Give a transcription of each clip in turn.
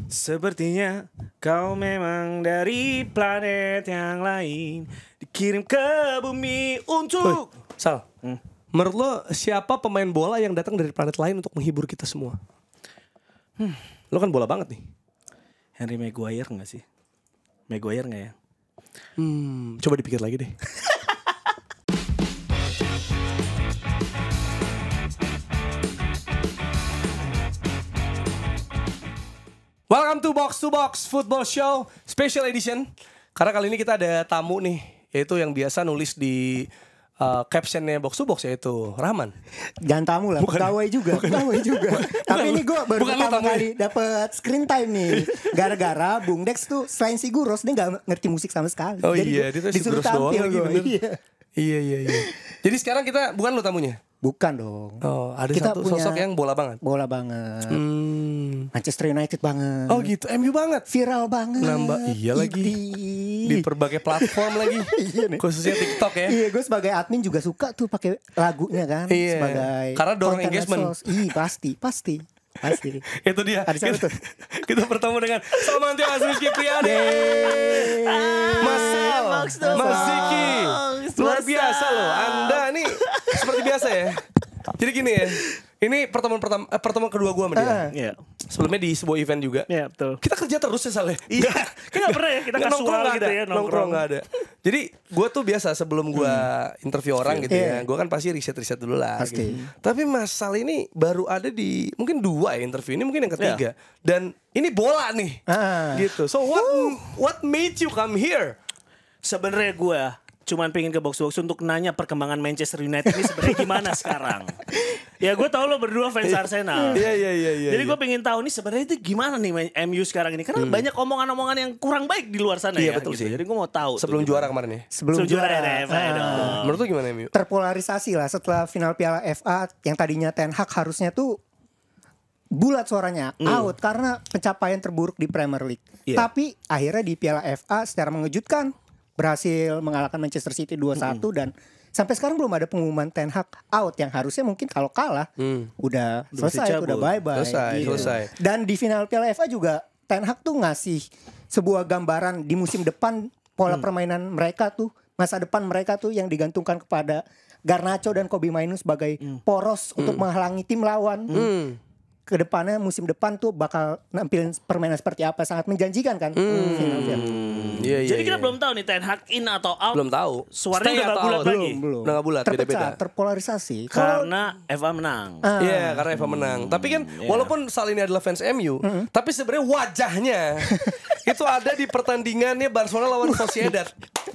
Sepertinya kau memang dari planet yang lain, dikirim ke bumi untuk Sal, menurut lo siapa pemain bola yang datang dari planet lain untuk menghibur kita semua? Lo kan bola banget nih. Henry Maguire gak sih? Maguire gak ya? Coba dipikir lagi deh. Welcome to Box Football Show Special Edition. Karena kali ini kita ada tamu nih, yaitu yang biasa nulis di captionnya Box to Box, yaitu Rahman. Jangan tamu lah, pegawai juga. Tapi ini gue baru pertama kali dapet screen time nih. Gara-gara Bung Dex tuh selain si Guros, dia gak ngerti musik sama sekali. Oh jadi iya, dia tuh si disuruh Guros doang lagi, bener. Iya. Jadi sekarang kita, bukan lo tamunya? Bukan dong. Oh, ada Kita satu punya sosok yang bola banget. Bola banget. Manchester United banget. Oh gitu, MU banget. Viral banget. Nambah, iya lagi. Di berbagai platform lagi. Iya nih. Khususnya TikTok ya. Iya, gue sebagai admin juga suka tuh pakai lagunya kan. Iya. Sebagai Karena dorong content engagement. medsos. Iya, pasti. Itu dia. Ada siapa tuh? Kita bertemu dengan Samantha Rizky Priade. Mas Ziki. Luar biasa loh. Anda nih seperti biasa ya. Jadi gini ya. Ini pertemuan kedua gue sama dia. Iya. Sebelumnya di sebuah event juga. Iya betul. Kita kerja terus ya Saleh. Iya. Kan gak pernah ya kita kasual gitu ya nongkrong gak ada. Jadi gue tuh biasa sebelum gue interview orang gitu ya, gue kan pasti riset dulu lah. Pasti. Gitu. Tapi Mas Sal ini baru ada di mungkin 2 ya interview, ini mungkin yang ketiga. Dan ini bola nih. Gitu. So what made you come here? Sebenarnya gue cuman pengen ke box untuk nanya perkembangan Manchester United ini sebenarnya gimana sekarang. Ya gue tau lo berdua fans Arsenal. Iya. Jadi gue pengen tahu nih sebenarnya itu gimana nih MU sekarang ini. Karena banyak omongan-omongan yang kurang baik di luar sana ya. Betul gitu. sih. Jadi gue mau tahu. Sebelum juara kemarin ya. Sebelum juara FA dong. Menurut lu gimana MU? Terpolarisasi lah setelah final Piala FA yang tadinya Ten Hag harusnya tuh bulat suaranya out karena pencapaian terburuk di Premier League. Tapi akhirnya di Piala FA secara mengejutkan berhasil mengalahkan Manchester City 2-1 dan sampai sekarang belum ada pengumuman Ten Hag out yang harusnya mungkin kalau kalah udah selesai, udah bye-bye. Selesai. Dan di final Piala FA juga Ten Hag tuh ngasih sebuah gambaran di musim depan pola permainan mereka tuh, masa depan mereka tuh yang digantungkan kepada Garnacho dan Kobbie Mainoo sebagai poros untuk menghalangi tim lawan. Kedepannya musim depan tuh bakal nampilin permainan seperti apa, sangat menjanjikan kan. Jadi kita belum tahu nih Ten Hag in atau out. Belum tahu. Suaranya udah gak bulat lagi. Belum. Udah gak bulat, Terpecah, beda-beda. terpolarisasi. Karena FA menang. Iya, karena Eva menang. Tapi kan walaupun Sal ini adalah fans MU, tapi sebenarnya wajahnya itu ada di pertandingannya Barcelona lawan Sociedad.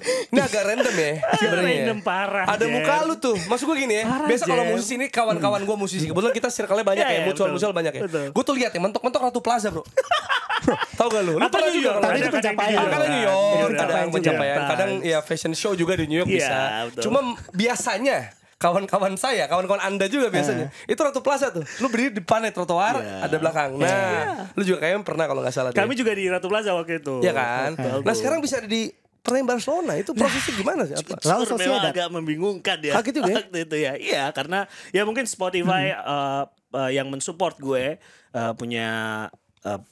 Ini agak random ya sebenarnya. Random parah. Ada muka lu tuh. Maksud gue gini ya. Parah, Biasa kalau Jem. musisi ini kawan-kawan gue musisi. Kebetulan kita circle-nya banyak ya, mutual banyak ya. Gue tuh lihat ya mentok-mentok Ratu Plaza, Bro. Tahu gak lu? Lu Atau pernah New juga? York. Tapi itu pencapaian. Kadang New York, kadang pencapaian, Iya. kadang ya fashion show juga di New York Iya, bisa. betul. Cuma biasanya kawan-kawan saya, kawan-kawan Anda juga biasanya itu Ratu Plaza tuh. Lu berdiri di depan trotoar, ada belakang. Nah, lu juga kayaknya pernah kalau nggak salah. Kami juga di Ratu Plaza waktu itu. Iya kan? Nah, sekarang bisa ada di pertandingan Barcelona. Itu prosesnya gimana sih? Apa? Lawan Memang Sociedad. agak membingungkan ya. Kaget juga ya? Waktu itu ya. Iya, karena ya mungkin Spotify yang mensupport gue punya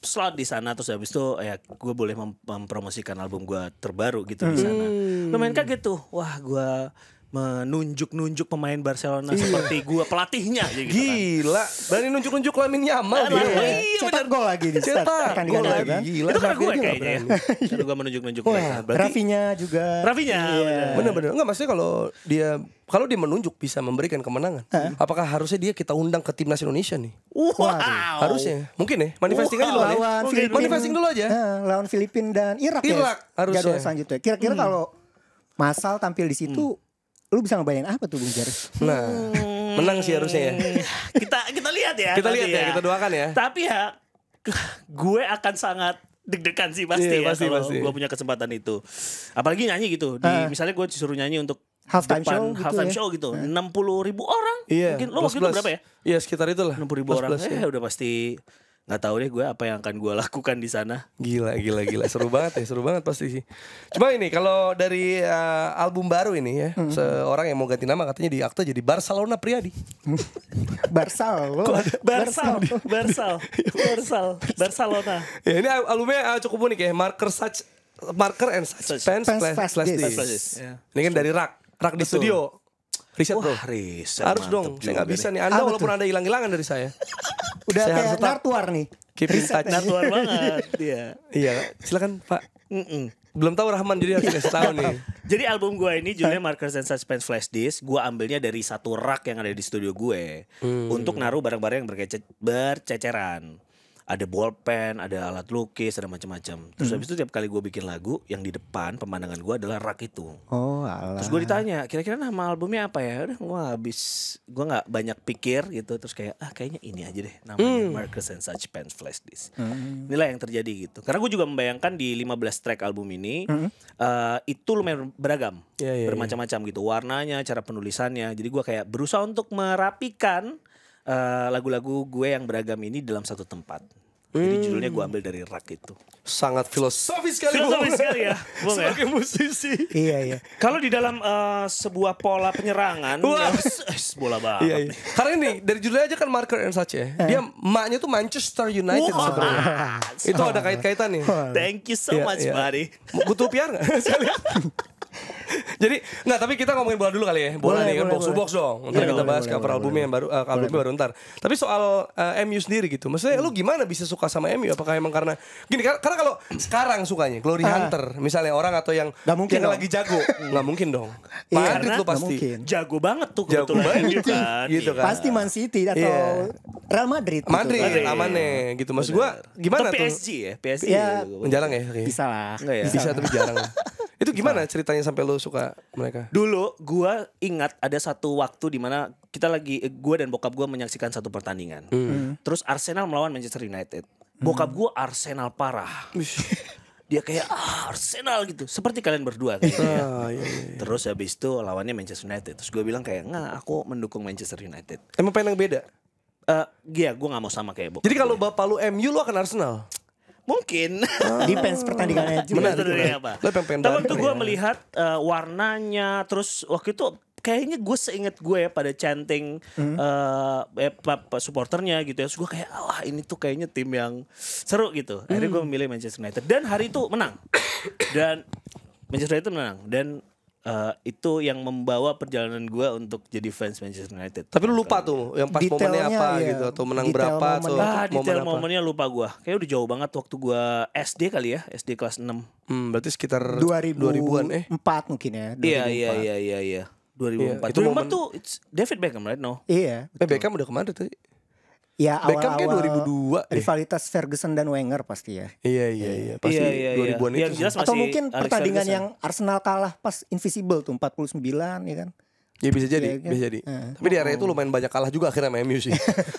slot di sana, terus habis itu ya gue boleh mempromosikan album gue terbaru gitu di sana. Lumayan kaget tuh. Wah, gue menunjuk pemain Barcelona seperti gue pelatihnya gitu kan. Gila, berani nunjuk-nunjuk Lamine Yamal dia. Iya, Cetak gol lagi di Cetak pertandingan gol itu lagi. kan. Gila, Itu karena gue Xavi juga kayaknya ya. berani. Karena gue menunjuk-nunjuk Wah, mereka. Berarti Rafinya juga. Rafinya Bener-bener. Enggak, maksudnya kalau dia menunjuk bisa memberikan kemenangan. Apakah harusnya dia kita undang ke timnas Indonesia nih? wow. Harusnya. Mungkin ya. Manifesting aja dulu ya. Lawan Filipina. Manifesting dulu aja. Lawan Filipina dan Irak ya. Irak harusnya. Jadwal selanjutnya. Kira-kira kalau Masal tampil di situ, lu bisa ngebayangin apa tuh Bung Jaris? Nah, menang sih harusnya ya. kita lihat ya. Kita nanti lihat ya, kita doakan ya. Tapi ya gue akan sangat deg-degan sih pasti Iya, ya kalau pasti. gue punya kesempatan itu. Apalagi nyanyi gitu. Misalnya gue disuruh nyanyi untuk Halftime depan show gitu halftime ya. show gitu. 60.000 orang. Iya. Mungkin lo waktu itu berapa ya? Iya, sekitar itulah. 60.000 orang. ya. Udah pasti Nggak tahu deh gue apa yang akan gue lakukan di sana. Gila. Seru banget pasti sih. Cuma ini kalau dari album baru ini ya, seorang yang mau ganti nama katanya di akte jadi Barcelona Priadi. Barcelona. Ya, ini albumnya cukup unik ya, Marker and Suspense Flash Disc. Ya. Ini kan dari Rak di studio. Riset bro. Riset, Harus dong, saya nggak bisa nih. Anda walaupun Anda hilang-hilangan dari saya. Udah Saya harus kayak tetap Nartuar nih. keep in touch. Natural banget dia. Iya, silakan Pak. Belum tahu Rahman jadi harus kasih tahu nih. Jadi album gue ini judulnya Markers and Suspense Flash Disc. Gue ambilnya dari satu rak yang ada di studio gue untuk naruh barang-barang yang berceceran. Ada bolpen, ada alat lukis, ada macam-macam. Terus habis itu tiap kali gue bikin lagu, yang di depan pemandangan gue adalah rak itu. Oh alah. Terus gue ditanya, kira-kira nama albumnya apa ya? Udah gue nggak banyak pikir gitu. Terus kayak kayaknya ini aja deh namanya Markers and Suspense Flash Disc. Inilah yang terjadi gitu. Karena gue juga membayangkan di 15 track album ini itu lumayan beragam, bermacam-macam gitu. Warnanya, cara penulisannya. Jadi gue kayak berusaha untuk merapikan lagu-lagu gue yang beragam ini dalam satu tempat. Jadi judulnya gue ambil dari rak itu. Sangat filosofis sekali. Filosofis sekali ya, Bung ya. Sebagai musisi. Iya. Kalau di dalam sebuah pola penyerangan, bola banget. Iya. Karena ini dari judulnya aja kan Marker and Such ya. Dia emaknya tuh Manchester United sebenarnya. Itu ada kait-kaitan nih. Thank you so much, buddy. Butuh PR nggak? Jadi nggak, tapi kita ngomongin bola dulu kali ya. Bola nih kan box to box dong. Ntar kita bahas cover albumnya yang baru, albumnya baru ntar. Tapi soal MU sendiri gitu, maksudnya lu gimana bisa suka sama MU? Apakah emang karena gini? Karena kalau sekarang sukanya Glory Hunter, misalnya orang atau yang lagi jago, nggak mungkin dong. Madrid lu pasti jago banget tuh kebetulan gitu kan. Pasti Man City atau Real Madrid. Madrid amannya gitu. Maksud gua gimana tuh? PSG ya, PSG. Ya, jarang ya. bisa lah. Bisa tapi jarang. Itu gimana ceritanya sampai lo suka mereka? Dulu gue ingat ada satu waktu di mana kita lagi, gue dan bokap gue menyaksikan satu pertandingan. Terus Arsenal melawan Manchester United. Bokap gue Arsenal parah. Dia kayak Arsenal gitu, seperti kalian berdua kayaknya. Iya. Terus habis itu lawannya Manchester United. Terus gue bilang kayak nggak, aku mendukung Manchester United. Emang pengen yang beda? Iya, gue nggak mau sama kayak bokap. Jadi kalau bapak lu MU, lu akan Arsenal? Mungkin. Depends pertandingannya juga. Apa? Tapi waktu gue melihat warnanya, terus waktu itu kayaknya gue seinget gue ya pada chanting supporternya gitu ya. Terus gue kayak wah ini tuh kayaknya tim yang seru gitu. Akhirnya gue memilih Manchester United dan hari itu menang. Dan Manchester United menang dan itu yang membawa perjalanan gue untuk jadi fans Manchester United. Tapi lu lupa tuh yang pas momennya apa gitu, atau menang berapa atau detail momennya lupa gue. Kayak udah jauh banget waktu gue SD kali ya, SD kelas 6. Berarti sekitar 2000-an 4 mungkin ya. Iya. 2004. Itu momen tuh David Beckham right? No. Iya. Beckham udah kemana tuh? Ya Beckham awal-awal kayak 2002 rivalitas Ferguson dan Wenger pasti ya. Iya. Pasti 2000-an yang itu. jelas Atau masih mungkin Alex pertandingan Ferguson. yang Arsenal kalah pas Invisible tuh 49 ya kan. Ya bisa jadi, Iya, kan? bisa jadi. Tapi di area itu lumayan banyak kalah juga akhirnya sama MU sih.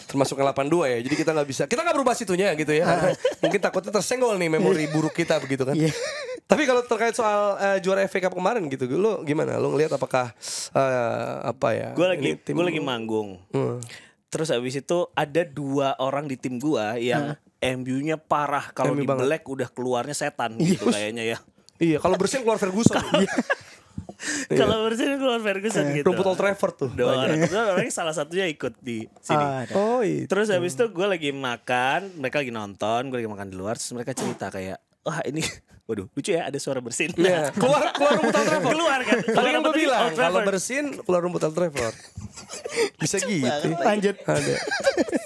Termasuk yang 8-2 ya. Jadi kita nggak berubah situnya gitu ya. Karena mungkin takutnya tersenggol nih memori buruk kita begitu kan. Iya. Tapi kalau terkait soal juara FA Cup kemarin gitu, lo gimana? Lo ngelihat apakah apa ya? Gue lagi manggung. Terus habis itu ada 2 orang di tim gua yang MU-nya parah. Kalau di Black udah keluarnya setan gitu kayaknya ya. Iya, kalau bersin keluar Ferguson. Kalau bersin keluar Ferguson gitu. Rumput Old Trafford tuh. 2 orang. Orangnya salah satunya ikut di sini. Oh iya. Terus habis itu gue lagi makan, mereka lagi nonton, gue lagi makan di luar. Terus mereka cerita kayak, wah ini, waduh lucu ya ada suara bersin. Iya. Keluar rumput Old Trafford. Keluar kan. Tadi kan gue bilang kalau bersin keluar rumput Old Trafford. Bisa gitu. Lanjut. Ada.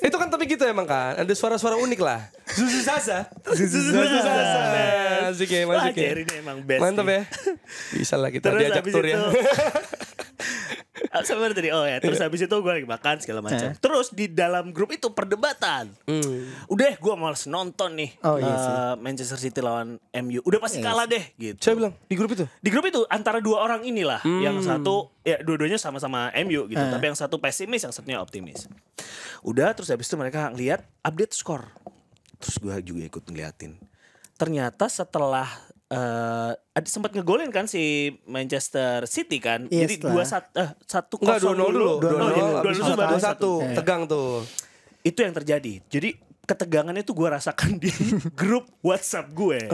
Itu kan tapi gitu emang kan. Ada suara-suara unik lah. Zuzu Zaza. Asik ya, Wah, masuk ya. Jerry ini emang best. Mantap nih. ya. Bisa lah kita Terus diajak habis tur ya. itu- Sampai tadi terus habis itu gue lagi makan segala macam. Terus di dalam grup itu perdebatan. Udah gue males nonton nih. Oh, iya sih. Manchester City lawan MU. Udah pasti kalah deh gitu. Saya bilang di grup itu. Di grup itu antara 2 orang inilah yang satu ya dua-duanya sama-sama MU gitu, tapi yang satu pesimis, yang satunya optimis. Udah terus habis itu mereka lihat update skor. Terus gue juga ikut ngeliatin. Ternyata setelah sempat ngegolin kan si Manchester City kan. Iya, Jadi setelah. 1-0 Enggak 2-0 dulu. 2-0 2-0 2-0 tegang tuh. itu yang terjadi. Jadi ketegangannya tuh gue rasakan di grup WhatsApp gue.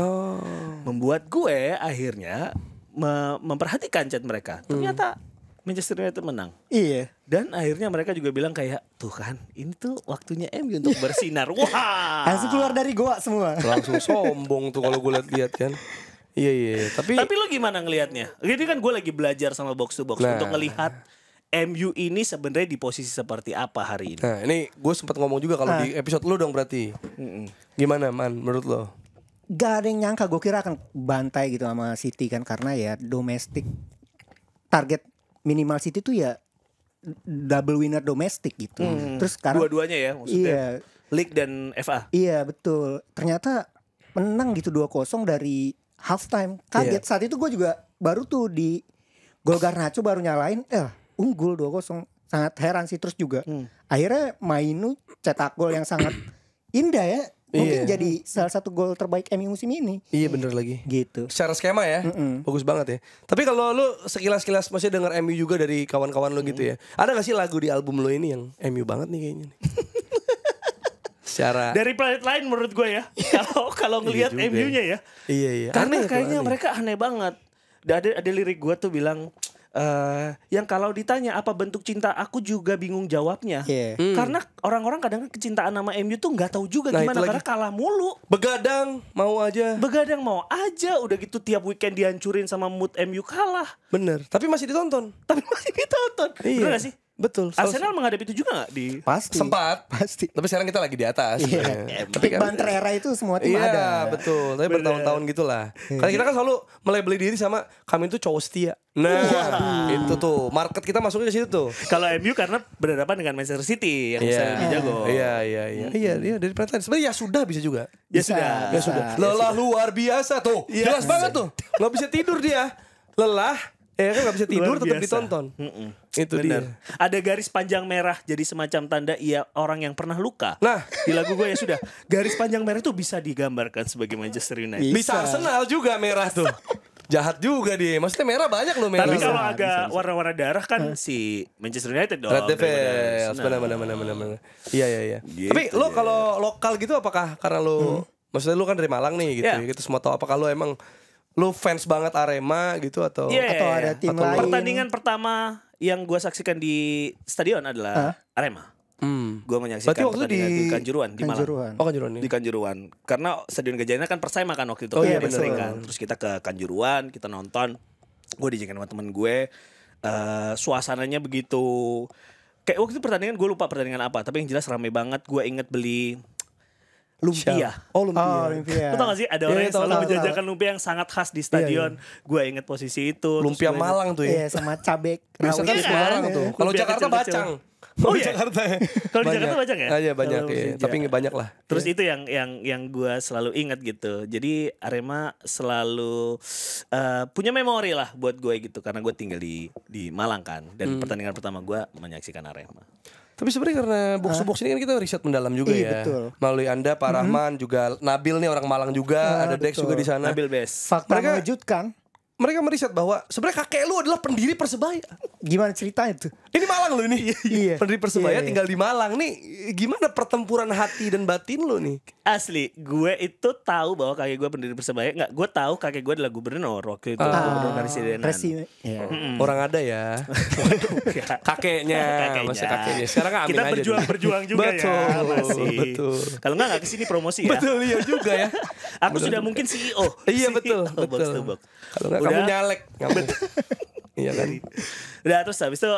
Membuat gue akhirnya memperhatikan chat mereka. Ternyata Manchester United menang. Iya. Dan akhirnya mereka juga bilang kayak, tuh kan, ini tuh waktunya MU untuk bersinar. Wah. Langsung keluar dari goa semua. Langsung sombong tuh kalau gue lihat kan. Iya. Tapi lu gimana ngelihatnya? Ini kan gue lagi belajar sama box to box untuk ngelihat MU ini sebenarnya di posisi seperti apa hari ini. Nah ini gue sempat ngomong juga kalau di episode lu dong berarti. Gimana Man menurut lo? Gak ada yang nyangka, gue kira akan bantai gitu sama City kan. Karena ya domestik, target minimal City tuh ya double winner domestik gitu. Terus sekarang Dua-duanya ya maksudnya. Iya. League dan FA. Iya betul. Ternyata menang gitu 2-0 dari halftime. Kaget saat itu gue juga baru tuh di gol Garnacho baru nyalain, unggul 2-0. Sangat heran sih. Terus juga akhirnya Mainu cetak gol yang sangat indah ya. Mungkin jadi salah satu gol terbaik MU musim ini. Iya bener lagi. Gitu. Secara skema ya, bagus banget ya. Tapi kalau lu sekilas-kilas masih denger MU juga dari kawan-kawan lu gitu ya. Ada gak sih lagu di album lu ini yang MU banget nih kayaknya nih? Secara Dari planet lain menurut gue ya. Kalau ngelihat Iya juga. MU-nya ya. Iya. Karena Aneh tuh, kayaknya aneh. mereka aneh banget. Ada lirik gue tuh bilang, yang kalau ditanya apa bentuk cinta, aku juga bingung jawabnya. Iya. Karena orang-orang kadang kecintaan sama MU tuh nggak tahu juga Nah, gimana, itu karena lagi. kalah mulu. Begadang mau aja. Begadang mau aja, udah gitu tiap weekend dihancurin sama mood MU kalah. Bener. Tapi masih ditonton. Tapi masih ditonton. Bener gak sih? Betul. Arsenal menghadapi itu juga gak di... Pasti. Sempat. Pasti. Tapi sekarang kita lagi di atas. Iya. Tapi Big Banter era itu semua tim Iya ada. betul. Tapi bertahun-tahun gitulah. Karena kita kan selalu melabeli diri sama kami itu cowok setia. Nah itu tuh market kita masuknya ke situ tuh. Kalau MU karena berhadapan dengan Manchester City yang bisa lebih jago. Iya dari perhatian. Sebenarnya ya sudah bisa juga. Ya Bisa. sudah. Ya sudah. Lelah luar biasa tuh. Jelas banget tuh. Gak bisa tidur dia. Lelah. Ya kan gak bisa tidur Luar tetap biasa. ditonton. Itu Benar. dia. Ada garis panjang merah jadi semacam tanda ia orang yang pernah luka. Nah. Di lagu gue ya sudah. Garis panjang merah itu bisa digambarkan sebagai Manchester United. Bisa Arsenal juga merah tuh. Jahat juga dia. Maksudnya merah banyak loh merah. Tapi kalau Bisa, agak warna-warna darah kan si Manchester United dong. Red daripada Devils. Arsenal. Benar. Iya. Gitu Tapi lo kalau lokal gitu apakah karena lo maksudnya lo kan dari Malang nih gitu Iya. ya, gitu semua tahu apakah lo emang lo fans banget Arema gitu atau Iya, Atau iya, ada iya. tim Atau lain. Pertandingan pertama yang gue saksikan di stadion adalah Arema. Gue menyaksikan Berarti waktu pertandingan di di Kanjuruhan di Malang. Kanjuruhan. Oh Kanjuruhan ya? Di Kanjuruhan. Karena Stadion Gajah kan Persema kan waktu itu. Oh iya, Kan, bener. sering kan. Terus kita ke Kanjuruhan, kita nonton. Gue diizinkan sama temen gue. Suasananya begitu. Kayak waktu itu pertandingan gue lupa pertandingan apa. Tapi yang jelas rame banget. Gue inget beli lumpia. Oh lumpia. Olympia. Lu tau gak sih ada Iya, orang yang tahu, selalu tahu, menjajakan lumpia yang sangat khas di stadion. Gue inget posisi itu. Terus Lumpia gua inget- Malang tuh ya. Iya, sama cabai Biasa kan rawit. di Semarang kan? tuh. Kalau Lumpia Jakarta kecil-kecil. bacang. Oh Di iya? Jakarta ya. Kalau di Jakarta banyak ya? Iya banyak Kalau ya. Persija. Tapi nggak banyak lah. Terus itu yang gue selalu ingat gitu. Jadi Arema selalu punya memori lah buat gue gitu, karena gue tinggal di Malang kan, dan pertandingan pertama gue menyaksikan Arema. Tapi sebenarnya karena box to box ini kan kita riset mendalam juga Iya, ya. betul. Melalui Anda, Pak Rahman juga, Nabil nih orang Malang juga, ada Dex betul. juga di sana. Nabil Best. Fakta Mereka- mengejutkan. Mereka meriset bahwa sebenarnya kakek lu adalah pendiri Persebaya. Gimana ceritanya tuh? Ini Malang lu ini. Iya. Pendiri Persebaya Iya. tinggal di Malang nih. Gimana pertempuran hati dan batin lu nih? Asli, gue itu tahu bahwa kakek gue pendiri Persebaya. Nggak, gue tahu kakek gue adalah gubernur waktu itu, gubernur Karisidenan. Iya. Orang ada ya. Kakeknya, masa kakeknya. Sekarang kan amin Kita aja berjuang dulu. juga Betul, ya masih. betul. Kalau nggak kesini promosi ya. Betul iya juga ya. Aku sudah mungkin CEO. Iya CEO betul, Box betul. to Box. Kalau nggak Udah. kamu nyalek, kamu. Iya kan. Udah, terus habis itu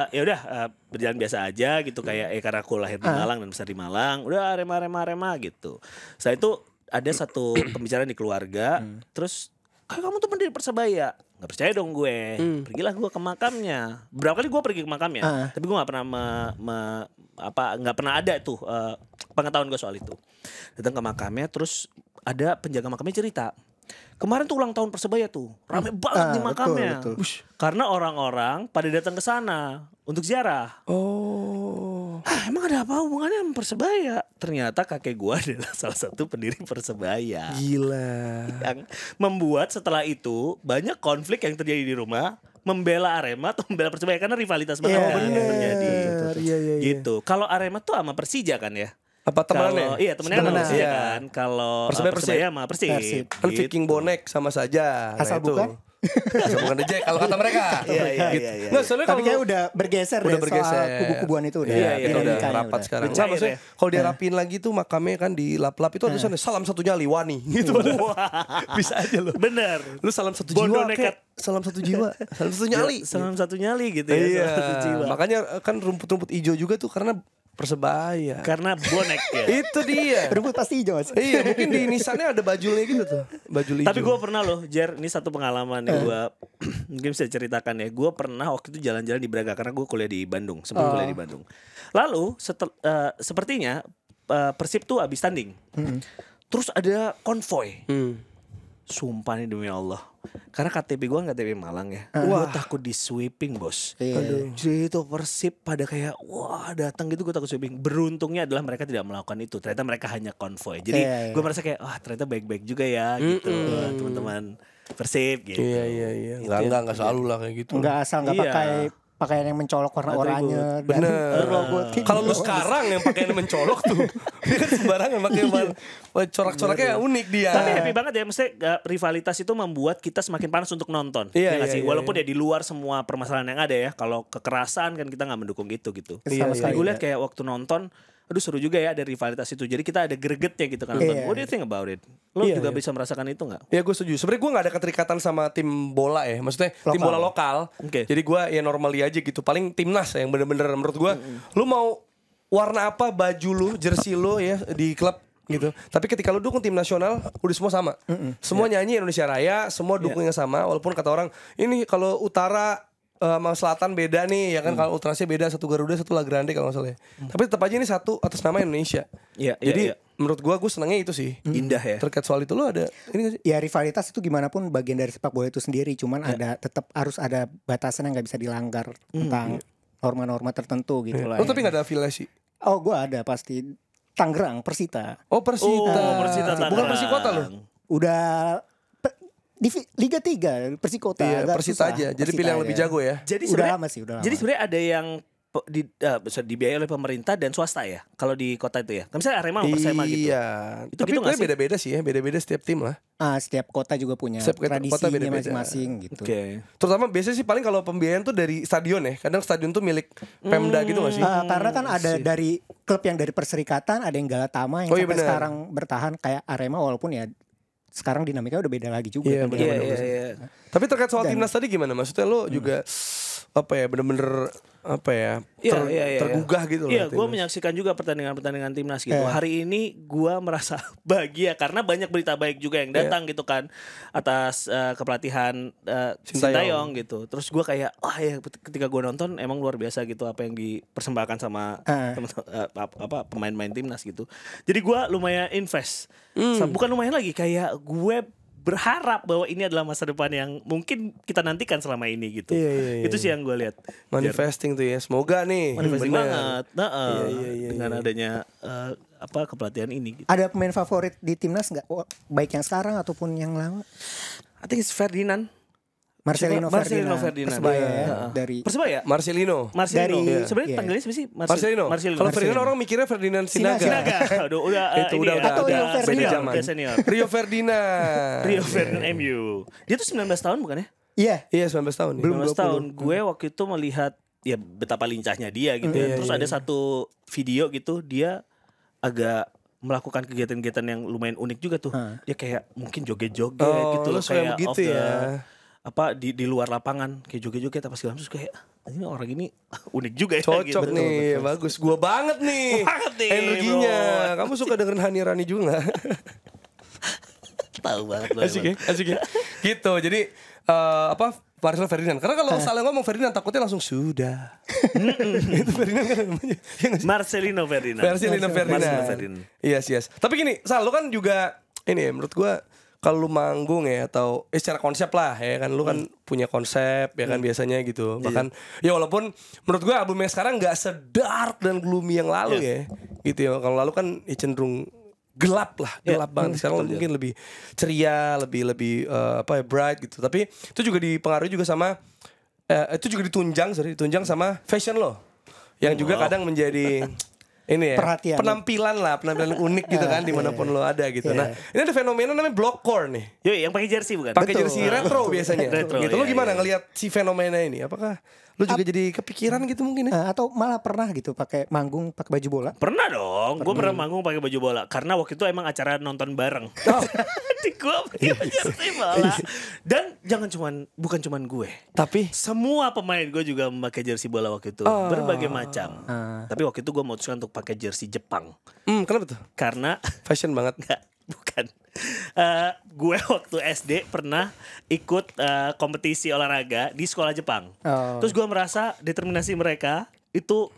ya udah berjalan biasa aja gitu, kayak karena aku lahir di Malang dan besar di Malang. Udah Arema gitu. Setelah itu ada satu pembicaraan di keluarga, terus kamu tuh pendiri Persebaya. Nggak percaya dong gue. Pergilah gue ke makamnya. Berapa kali gue pergi ke makamnya, tapi gue nggak pernah nggak pernah ada tuh pengetahuan gue soal itu. Datang ke makamnya, terus ada penjaga makamnya cerita, kemarin tuh ulang tahun Persebaya tuh, rame banget di makamnya. betul. Ush, karena orang-orang pada datang ke sana untuk ziarah. Oh. Emang ada apa hubungannya sama Persebaya? Ternyata kakek gua adalah salah satu pendiri Persebaya. Gila. Yang membuat setelah itu banyak konflik yang terjadi di rumah, membela Arema atau membela Persebaya karena rivalitas banget Iya, kan yang bener. terjadi. Iya. Gitu. Kalau Arema tuh sama Persija kan ya. Apa temenannya? Iya temennya kan Temenan. Iya Iya. kan. Kalau Persebaya, Persebaya sama Persib. Persib. Kan Viking bonek sama saja. Asal bukan? Asal bukan The Jack kalau kata mereka. Iya, iya, Gitu. iya, iya. Nggak, soalnya Tapi kalau kayak udah bergeser udah deh bergeser. soal kubu-kubuan itu udah. Iya, iya, kita udah dinamikanya rapat sekarang. Udah Nggak, cair maksudnya ya. kalau dia rapiin lagi tuh makamnya kan dilap-lap itu ada tulisannya salam satu nyali wani gitu. Bisa aja loh. Bener. Lu salam satu Bodoh jiwa nekat. kayak salam satu jiwa, salam satu nyali. Salam satu nyali gitu ya. Iya. Salam satu jiwa. Makanya kan rumput-rumput hijau juga tuh karena Persebaya. Karena bonek ya. Itu dia. Rumput pasti hijau sih. Iya, mungkin di nisannya ada bajulnya gitu tuh. Bajul hijau. Tapi gue pernah loh, Jer, ini satu pengalaman nih gue mungkin bisa ceritakan ya. Gue pernah waktu itu jalan-jalan di Braga karena gue kuliah di Bandung, sebelum kuliah di Bandung. Lalu sepertinya Persib tuh abis tanding. Terus ada konvoy. Sumpah nih demi Allah. Karena KTP gue KTP Malang ya. Gue takut di sweeping bos. Iya. Jadi itu Persib pada kayak wah datang gitu gue takut sweeping. Beruntungnya adalah mereka tidak melakukan itu. Ternyata mereka hanya konvoy. Jadi Iya, iya. gue merasa kayak wah ternyata baik-baik juga ya gitu teman-teman Persib gitu. Iya. Enggak selalu lah kayak gitu. Enggak asal enggak Iya. pakai pakaian yang mencolok warna Atribut. oranye dan Bener. logo tim. Kalau lu sekarang yang pakaian mencolok tuh, dia kan sembarangan pakai corak-coraknya unik dia. Tapi happy banget ya, maksudnya rivalitas itu membuat kita semakin panas untuk nonton. Iya, Ya nggak iya, sih? iya, Walaupun ya di luar semua permasalahan yang ada ya. Kalau kekerasan kan kita nggak mendukung itu gitu. Sama sekali Gue enggak. lihat kayak waktu nonton, aduh seru juga ya ada rivalitas itu. Jadi kita ada gregetnya gitu kan nonton. Iya. What do you think about it? Lo Iya, juga iya. bisa merasakan itu nggak? Ya gue setuju. Sebenarnya gue gak ada keterikatan sama tim bola ya. Maksudnya tim Lokal. bola lokal. Oke. Jadi gue ya normally aja gitu. Paling timnas yang bener-bener menurut gue. Lu mau warna apa baju lu, jersey lu ya di klub gitu. Tapi ketika lu dukung tim nasional udah semua sama. Semua nyanyi Indonesia Raya. Semua dukungnya sama. Walaupun kata orang ini kalau utara sama selatan beda nih ya kan. Kalau ultrasnya beda, satu Garuda satu La Grande kalau nggak salah ya. Tapi tetap aja ini satu atas nama Indonesia. Iya, Jadi iya. menurut gue senangnya itu sih. Indah ya. Terkait soal itu lu ada ini gak sih? Ya rivalitas itu gimana pun bagian dari sepak bola itu sendiri, cuman ada tetap harus ada batasan yang nggak bisa dilanggar tentang norma-norma tertentu gitu lah. Lu tapi gak ada afiliasi? Oh, gua ada pasti. Tangerang, Persita. Oh Persita. Oh, Persita Bukan Tangerang. Persikota loh. Udah di Liga 3 Persikota. Iya, agak Persita susah. aja. Jadi Persita pilih yang lebih aja. jago ya. Jadi Udah sebenarnya lama sih, udah lama. Jadi sebenarnya ada yang bisa dibiayai oleh pemerintah dan swasta ya. Kalau di kota itu ya. Kan misalnya Arema sama Persema gitu. Iya. Itu Tapi gitu nggak sebenarnya sih? beda-beda sih ya. Beda-beda setiap tim lah. Setiap kota juga punya Setiap kota tradisinya beda-beda. masing-masing gitu. Oke. Terutama biasanya sih paling kalau pembiayaan tuh dari stadion ya. Kadang stadion tuh milik Pemda gitu gak sih? Karena kan ada dari klub yang dari perserikatan, ada yang Galatama yang Oh, iya sampai benar. sekarang bertahan kayak Arema, walaupun ya sekarang dinamika udah beda lagi juga. Iya, kan. benar. Iya. Tapi terkait soal timnas tadi gimana? Maksudnya lo juga apa ya bener-bener apa ya tergugah gitu loh. Iya, gue timnas. menyaksikan juga pertandingan-pertandingan timnas gitu. Hari ini gue merasa bahagia karena banyak berita baik juga yang datang gitu kan atas kepelatihan Sintayong gitu. Terus gue kayak, wah ya ketika gue nonton emang luar biasa gitu apa yang dipersembahkan sama pemain-pemain timnas gitu. Jadi gue lumayan invest. Bukan lumayan lagi, kayak gue berharap bahwa ini adalah masa depan yang mungkin kita nantikan selama ini gitu. Iya. Itu sih yang gue lihat. Manifesting tuh ya. Semoga nih. Manifesting bener. banget. Iya. Dengan adanya kepelatihan ini gitu. Ada pemain favorit di timnas nggak? Baik yang sekarang ataupun yang lama? I think it's Ferdinand. Marcelino Marcelino Ferdinand. Ferdinand. Persebaya ya, Iya. dari Persebaya? Marcelino. Marcelino. Dari- Sebenarnya iya. panggilannya siapa sih? Marcelino. Kalau Ferdinand orang mikirnya Ferdinand Sinaga. Sinaga. Aduh, udah Itu ini udah ya, Atau Rio udah Ferdinand. senior, zaman. udah senior. Rio Ferdinand. Rio Ferdinand MU. Dia tuh 19 tahun bukan ya? Iya. Iya 19 tahun. ya. 19 tahun. Gue waktu itu melihat ya betapa lincahnya dia gitu ya. Terus ada satu video gitu dia agak melakukan kegiatan-kegiatan yang lumayan unik juga tuh. Dia kayak mungkin joget-joget Oh, gitu lu loh, suka yang kayak begitu off the- ya. apa di luar lapangan kayak joget-joget apa segala macam. Terus kayak ini orang ini unik juga ya. Cocok gitu. nih, bagus. Gua banget nih. Banget nih, Energinya. Kamu suka dengerin Hani Rani juga gak? Tahu banget loh. Asik ya, asik ya. Gitu. Jadi Marcelo Ferdinand. Karena kalau salah ngomong Ferdinand takutnya langsung sudah. Itu Ferdinand kan namanya. Iya nggak sih? Marcelino Ferdinand. Marcelino Ferdinand. Marcelino Ferdinand. Yes. Tapi gini, Sal, lu kan juga ini ya, menurut gua kalau lu manggung ya atau secara konsep lah ya kan lu kan punya konsep ya kan biasanya gitu. Bahkan ya walaupun menurut gua albumnya sekarang enggak sedark dan gloomy yang lalu ya. Gitu ya. Kalau lalu kan ya cenderung gelap lah, gelap banget. Sekarang mungkin lebih ceria, lebih bright gitu. Tapi itu juga dipengaruhi juga sama ditunjang sama fashion lo. Yang juga kadang menjadi ini ya Perhatian. penampilan unik gitu kan dimanapun lo ada gitu. Nah ini ada fenomena namanya blockcore nih. Yoi, yang pakai jersey bukan? Pakai Betul. jersey retro biasanya. Retro, gitu. Lo iya, gimana iya. ngelihat si fenomena ini? Apakah lo juga jadi kepikiran gitu mungkin ya? Atau malah pernah gitu pakai manggung pakai baju bola. Pernah dong, gue pernah manggung pakai baju bola karena waktu itu emang acara nonton bareng. Di gue pakai jersey bola. Dan bukan cuman gue. Tapi Semua pemain gue juga memakai jersey bola waktu itu, berbagai macam. Tapi waktu itu gue memutuskan untuk pakai jersey Jepang kenapa tuh? karena Fashion banget. Enggak, bukan. Gue waktu SD pernah ikut kompetisi olahraga di sekolah Jepang. Oh. Terus gue merasa determinasi mereka itu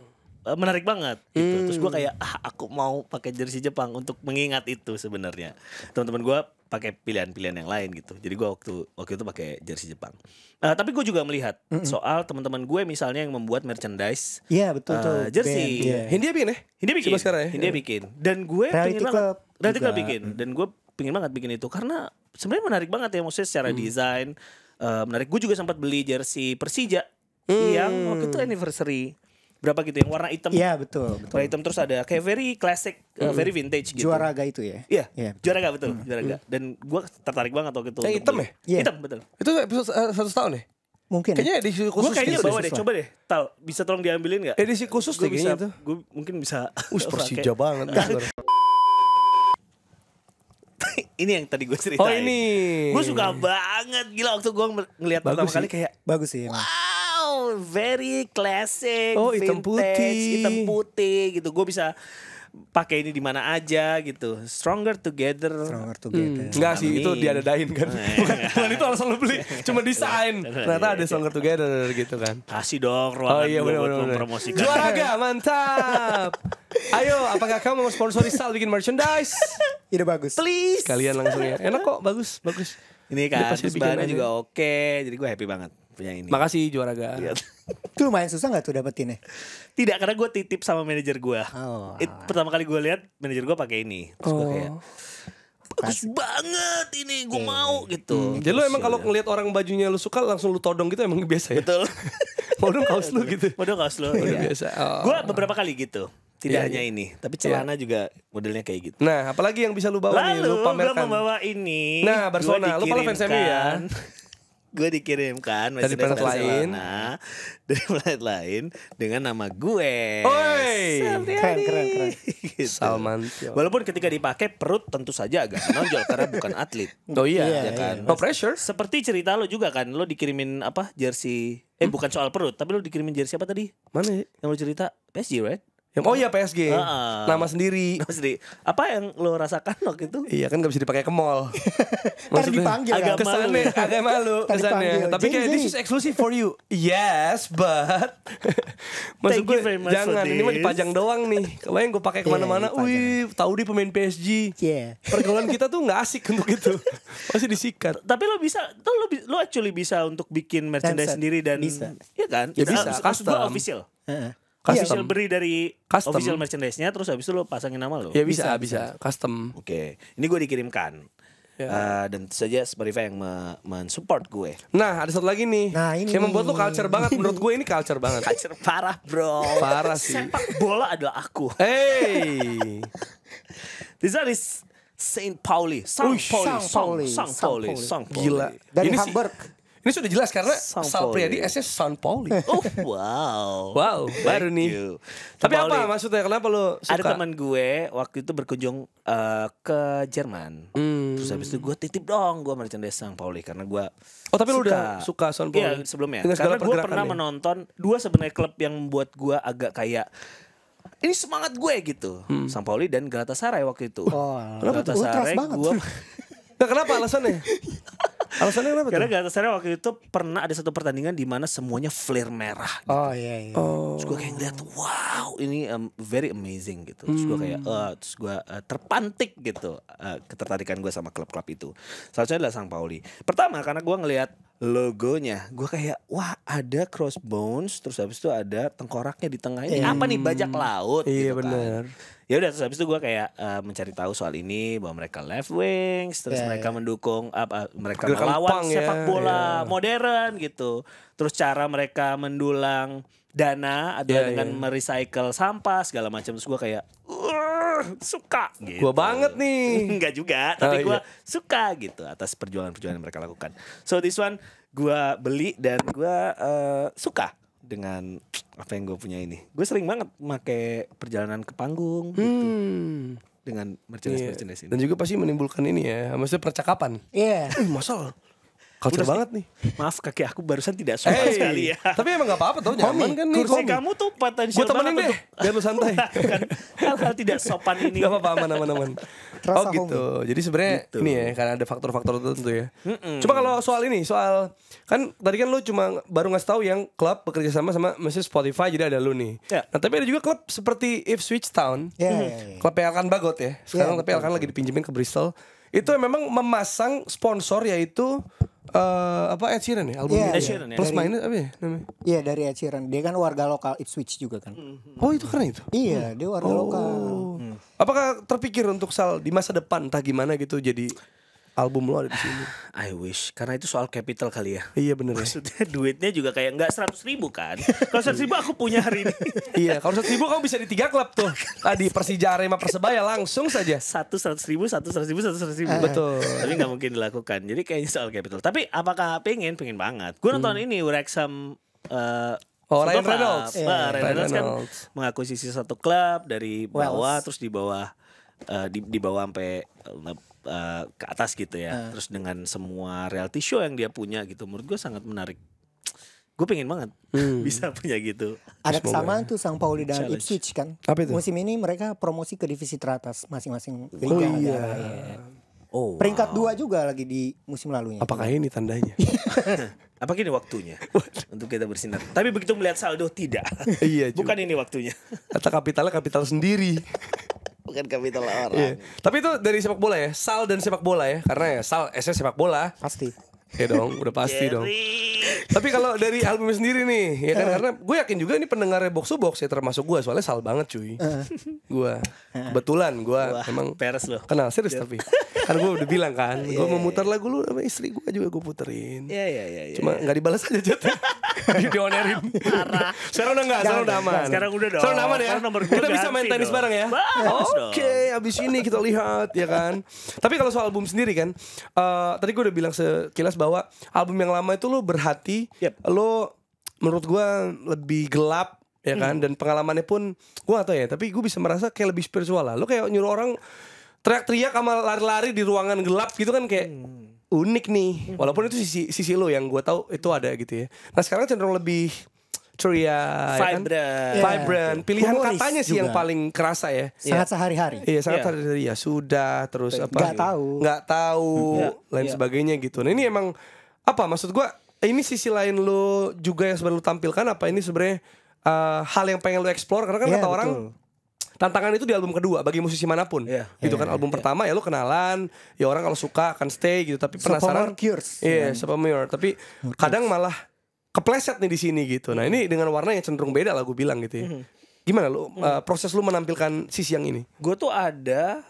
menarik banget gitu. Terus gue kayak aku mau pakai jersey Jepang untuk mengingat itu sebenarnya. Teman-teman gue pakai pilihan-pilihan yang lain gitu. Jadi gue waktu itu pakai jersey Jepang. Tapi gue juga melihat soal teman-teman gue misalnya yang membuat merchandise Iya betul tuh. jersey. band, iya. Hindia bikin ya? Hindia bikin, Si Baskara ya? Hindia bikin. Dan gue Reality pengen banget, Club Reality Club juga. bikin. Dan gue pengen banget bikin itu karena sebenarnya menarik banget ya, maksudnya secara desain menarik. Gue juga sempat beli jersey Persija yang waktu itu anniversary berapa gitu, yang warna hitam. Iya betul. Warna hitam terus ada kayak very classic, very vintage gitu. Juaraga itu ya. Iya, Iya. Juaraga betul, Juaraga. Dan gue tertarik banget waktu itu. Yang untuk hitam beli. ya? Iya. Hitam betul. Itu episode 100 tahun ya? Mungkin. Kayaknya edisi Gue khusus kayaknya gitu bawa deh, khusus lah. coba deh. Tahu, bisa tolong diambilin nggak? Edisi khusus Gue deh kayaknya bisa, itu. gue mungkin bisa. Persija pakai. banget. Ini yang tadi gue ceritain. Oh ini. Gue suka banget, gila waktu gue ngelihat pertama Bagus kali sih. kayak Bagus sih. emang. wow, very classic, Oh, hitam putih. hitam putih gitu. Gue bisa pakai ini di mana aja gitu. Stronger together. Stronger together. Enggak sih, itu Amin. diadadain kan. Bukan itu alasan lo beli, cuma desain. Ternyata ada Stronger Together gitu kan. Kasih dong ruangan Oh iya gua buat benar-benar. mempromosikan. Juaraga mantap. Ayo, apakah kamu mau sponsori Sal bikin merchandise? Ide bagus. Please. Kalian langsung ya. Enak kok, bagus. Ini Dia kan, pasti terus bikin bahannya aja. juga oke. Jadi gue happy banget punya ini. Makasih Juaraga. Lihat. Itu lumayan susah nggak tuh dapetinnya? Tidak, karena gue titip sama manajer gue. Oh, Pertama kali gue lihat manajer gue pakai ini. Terus gue kayak bagus banget ini, gue mau gitu. Jadi lu emang kalau ngelihat orang bajunya lu suka langsung lu todong gitu emang biasa ya? Betul. Mau dong kaos lu gitu. Waduh kaos lo. biasa. Oh. Gue beberapa kali gitu. Tidak Iya, hanya ini, tapi celana juga modelnya kayak gitu. Nah, apalagi yang bisa lu bawa nih, Lalu lu gue pamerkan. membawa ini. Nah, Barcelona. Lu paling fans MU ya? Gue dikirimkan Dari planet lain. dari planet lain dengan nama gue. Oi. Keren. Gitu. Salman. Walaupun ketika dipakai perut tentu saja agak menonjol karena bukan atlet. Oh iya, Iya, Ya kan? No pressure. Seperti cerita lo juga kan, lo dikirimin apa jersey? Bukan soal perut, tapi lo dikirimin jersey apa tadi? Mana ya? Yang lo cerita PSG, right? Oh iya PSG. Heeh. Nama sendiri. Maksudnya, apa yang lo rasakan waktu itu? Iya kan gak bisa dipakai ke mall. Ntar dipanggil agak kan? Kesannya agak malu Tadi kesannya. panggil, Tapi kayak Jenny. this is exclusive for you. Yes, but maksud Thank gue you very much jangan for ini mah this. dipajang doang nih. Kebayang gue pakai kemana-mana. dipajang. Wih, tahu dia pemain PSG. Iya. Pergaulan kita tuh nggak asik untuk itu. Pasti disikat. Tapi lo bisa, tuh lo actually bisa untuk bikin merchandise Handset. sendiri dan Bisa. Iya kan? Ya bisa, Maksud gue custom. official. Heeh. Official beri dari Custom. official merchandise-nya, terus habis itu lo pasangin nama lo. Ya bisa. Custom. Oke, ini gue dikirimkan. Ya. Dan tentu saja Spotify yang mensupport gue. Nah, ada satu lagi nih. Nah, ini yang membuat nih. lu culture banget. Menurut gue ini culture banget. Culture parah bro. Parah sih. Sepak bola adalah aku. Hey. This one is Saint Pauli. Sang Uish, Pauli. Sang Sang Pauli. Pauli. Sang Pauli. Gila. Dari Ini sih- Hamburg. Ini sudah jelas karena San Sal Pauli. Priadi S-nya San Pauli. Oh wow. Wow, baru Thank nih. you. Tapi San apa Pauli. maksudnya? Kenapa lu suka? Ada teman gue waktu itu berkunjung ke Jerman. Terus habis itu gue titip dong gue merchandise Sang Pauli karena gue Oh, tapi lu udah suka San Pauli? Iya sebelumnya. Dengan segala Karena gue pernah pergerakannya? menonton dua sebenarnya klub yang membuat gue agak kayak ini semangat gue gitu. Sang Pauli dan Galatasaray waktu itu. Oh, Kenapa tuh? Ultras banget. gue Nah, kenapa alasannya? Alasannya kenapa karena tuh? Galatasaray waktu itu pernah ada satu pertandingan di mana semuanya flare merah. Oh iya. Terus gue kayak ngeliat wow ini very amazing gitu. Terus gue kayak terus gue terpantik gitu ketertarikan gue sama klub-klub itu. Salah satunya adalah Sang Pauli. Pertama karena gue ngeliat logonya, gue kayak wah ada crossbones, terus habis itu ada tengkoraknya di tengah ini apa nih, bajak laut. Iya gitu benar. Kan. Ya udah terus habis itu gue kayak mencari tahu soal ini bahwa mereka left wings, terus mereka mendukung mereka Gerakan melawan punk sepak ya, bola modern gitu. Terus cara mereka mendulang dana adalah dengan merecycle sampah segala macam. Terus gue kayak suka gitu. Gue banget nih. Enggak juga, tapi gue suka gitu atas perjuangan-perjuangan yang mereka lakukan. So this one gue beli dan gue suka dengan apa yang gue punya ini. Gue sering banget pakai perjalanan ke panggung gitu. Dengan merchandise ini. Dan juga pasti menimbulkan ini ya, maksudnya percakapan. Iya. Masal. Culture banget nih. Maaf kaki aku barusan tidak sopan sekali ya. Tapi emang gak apa-apa tau, nyaman kan nih. Kursi kamu tuh potensial gue temenin banget deh, biar lu santai. kan hal-hal tidak sopan ini. Gak apa-apa, aman. Terasa Oh gitu. Jadi sebenarnya Gitu. ini ya, karena ada faktor-faktor tertentu ya. Coba kalau soal ini, soal kan tadi kan lu cuma baru ngasih tahu yang klub bekerja sama misalnya Spotify, jadi ada lu nih. Ya. Nah tapi ada juga klub seperti Ipswich Town, klub Elkan Bagot ya. Sekarang tapi Elkan lagi dipinjemin ke Bristol. Itu memang memasang sponsor yaitu Ed Sheeran ya albumnya. Ed Sheeran ya. Plus minus apa ya namanya? Iya, dari Ed Sheeran. Dia kan warga lokal Ipswich juga kan. Oh itu keren itu. Iya, dia warga lokal. Apakah terpikir untuk Sal di masa depan entah gimana gitu jadi album lo ada di sini? I wish, karena itu soal capital kali ya. Iya bener ya. Maksudnya duitnya juga kayak nggak 100.000 kan. Kalau 100.000 aku punya hari ini. Iya, kalau 100.000 kamu bisa di 3 klub tuh. Tadi Persija, Arema, Persebaya langsung saja. 100.000, 100.000. Betul. Tapi nggak mungkin dilakukan. Jadi kayaknya soal capital. Tapi apakah pengen banget. Gue nonton ini Wrexham Ryan Football Club. Reynolds. Ryan Reynolds kan Reynolds. mengakuisisi satu klub dari bawah, Wales. terus di bawah di bawah sampai ke atas gitu ya. Terus dengan semua reality show yang dia punya gitu, menurut gue sangat menarik. Gue pengen banget bisa punya gitu. Ada kesamaan tuh Sang Pauli dan Challenge. Ipswich kan. Apa itu? Musim ini mereka promosi ke divisi teratas masing-masing liga. Iya. Oh, Peringkat 2 juga lagi di musim lalunya. Apakah ini tandanya? apa ini waktunya untuk kita bersinar? Tapi begitu melihat saldo tidak. Iya, juga. Bukan ini waktunya. Kata kapitalnya kapital sendiri. Bukan kapital orang. Iya. Tapi itu dari sepak bola ya, Sal dan sepak bola ya, karena ya Sal SS sepak bola. Pasti. Ya dong, udah pasti dong. Jerry. Tapi kalau dari albumnya sendiri nih, ya kan karena gue yakin juga ini pendengarnya Box to Box ya termasuk gue, soalnya Sal banget cuy. Gue kebetulan gue emang peres loh. kenal serius tapi kan gue udah bilang kan, gue mau muter lagu lu sama istri gue juga gue puterin. Iya. Cuma nggak dibalas aja jatuh. Dionerin. Parah. Sekarang udah nggak, sekarang udah aman. Sekarang udah dong. Sekarang udah aman ya. Sekarang nomor gua Kita bisa ganti main tenis dong. bareng ya. Bagus dong. Oke, abis ini kita lihat ya kan. Tapi kalau soal album sendiri kan, tadi gue udah bilang sekilas bahwa album yang lama itu lo berhati, lo menurut gue lebih gelap ya kan, dan pengalamannya pun gue gak tau ya, tapi gue bisa merasa kayak lebih spiritual lah. Lo kayak nyuruh orang teriak-teriak sama lari-lari di ruangan gelap gitu kan kayak unik nih. Walaupun itu sisi lo yang gue tahu itu ada gitu ya. Nah sekarang cenderung lebih ceria, vibrant. Pilihan Humoris katanya sih juga. yang paling kerasa ya. Sangat sehari-hari. Iya sangat hari ya sudah terus apa? Nggak tahu lain sebagainya gitu. Nah ini emang apa maksud gue? Ini sisi lain lo juga yang sebenarnya lo tampilkan apa ini sebenarnya hal yang pengen lo explore karena kan kata orang tantangan itu di album kedua bagi musisi manapun gitu kan album pertama ya lo kenalan ya orang kalau suka akan stay gitu tapi penasaran sophomore tapi kadang malah kepleset nih di sini gitu. Nah ini dengan warna yang cenderung beda lah gue bilang gitu ya. Gimana lo proses lo menampilkan sisi yang ini? Gue tuh ada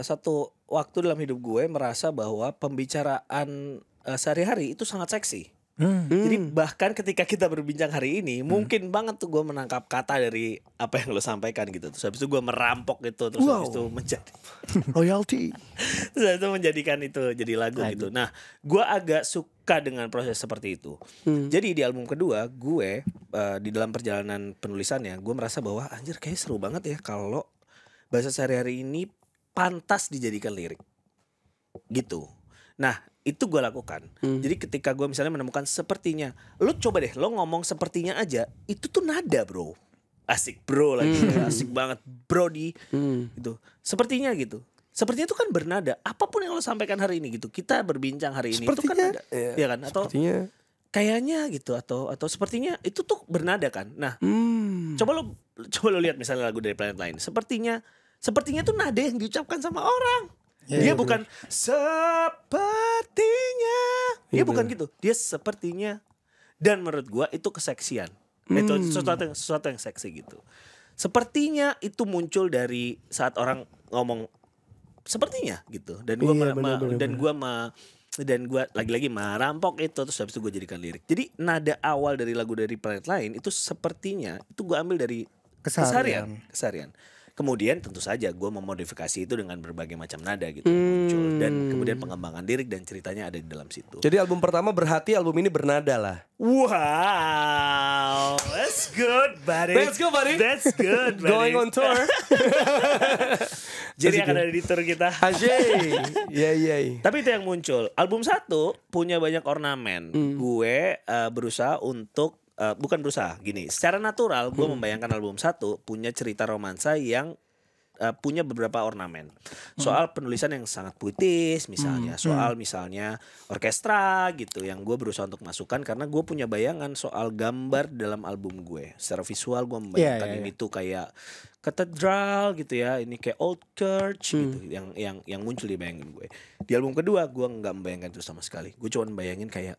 satu waktu dalam hidup gue merasa bahwa pembicaraan sehari-hari itu sangat seksi. Jadi bahkan ketika kita berbincang hari ini mungkin banget tuh gue menangkap kata dari apa yang lo sampaikan gitu. Terus habis itu gue merampok gitu. Terus habis itu menjadi royalty. Terus habis itu menjadikan itu jadi lagu gitu. Nah gue agak suka dengan proses seperti itu. Jadi di album kedua gue di dalam perjalanan penulisannya gue merasa bahwa anjir kayak seru banget ya kalau bahasa sehari-hari ini pantas dijadikan lirik gitu. Nah itu gue lakukan. Jadi ketika gue misalnya menemukan sepertinya, lo coba deh lo ngomong sepertinya aja, itu tuh nada bro, asik bro lagi, asik banget bro gitu. Sepertinya gitu. Sepertinya itu kan bernada. Apapun yang lo sampaikan hari ini gitu, kita berbincang hari ini itu kan nada, ya kan? Atau kayaknya gitu atau sepertinya itu tuh bernada kan. Nah, coba lo lihat misalnya lagu dari Planet Lain. Sepertinya tuh nada yang diucapkan sama orang. Dia bukan sepertinya Dia bukan gitu. Dia sepertinya, dan menurut gua itu keseksian. Itu sesuatu yang seksi gitu. Sepertinya itu muncul dari saat orang ngomong sepertinya gitu. Dan gua dan gue lagi-lagi merampok itu, terus habis itu gue jadikan lirik. Jadi nada awal dari lagu dari Planet Lain itu sepertinya itu gue ambil dari keseharian. Kemudian tentu saja gue memodifikasi itu dengan berbagai macam nada gitu muncul, dan kemudian pengembangan lirik dan ceritanya ada di dalam situ. Jadi album pertama Berhati, album ini bernada lah. Wow, that's good, buddy. Let's go, buddy. That's good, buddy. Going on tour. Jadi akan ada di tour kita. Ajay. Iya. Tapi itu yang muncul. Album 1 punya banyak ornamen. Gue berusaha untuk bukan berusaha, gini. Secara natural gue membayangkan album 1 punya cerita romansa yang punya beberapa ornamen. Soal penulisan yang sangat puitis misalnya, soal misalnya orkestra gitu yang gue berusaha untuk masukkan karena gue punya bayangan soal gambar dalam album gue. Secara visual gue membayangkan ini tuh kayak katedral gitu ya, ini kayak old church gitu yang muncul di bayangan gue. Di album kedua gue nggak membayangkan itu sama sekali. Gue cuma membayangin kayak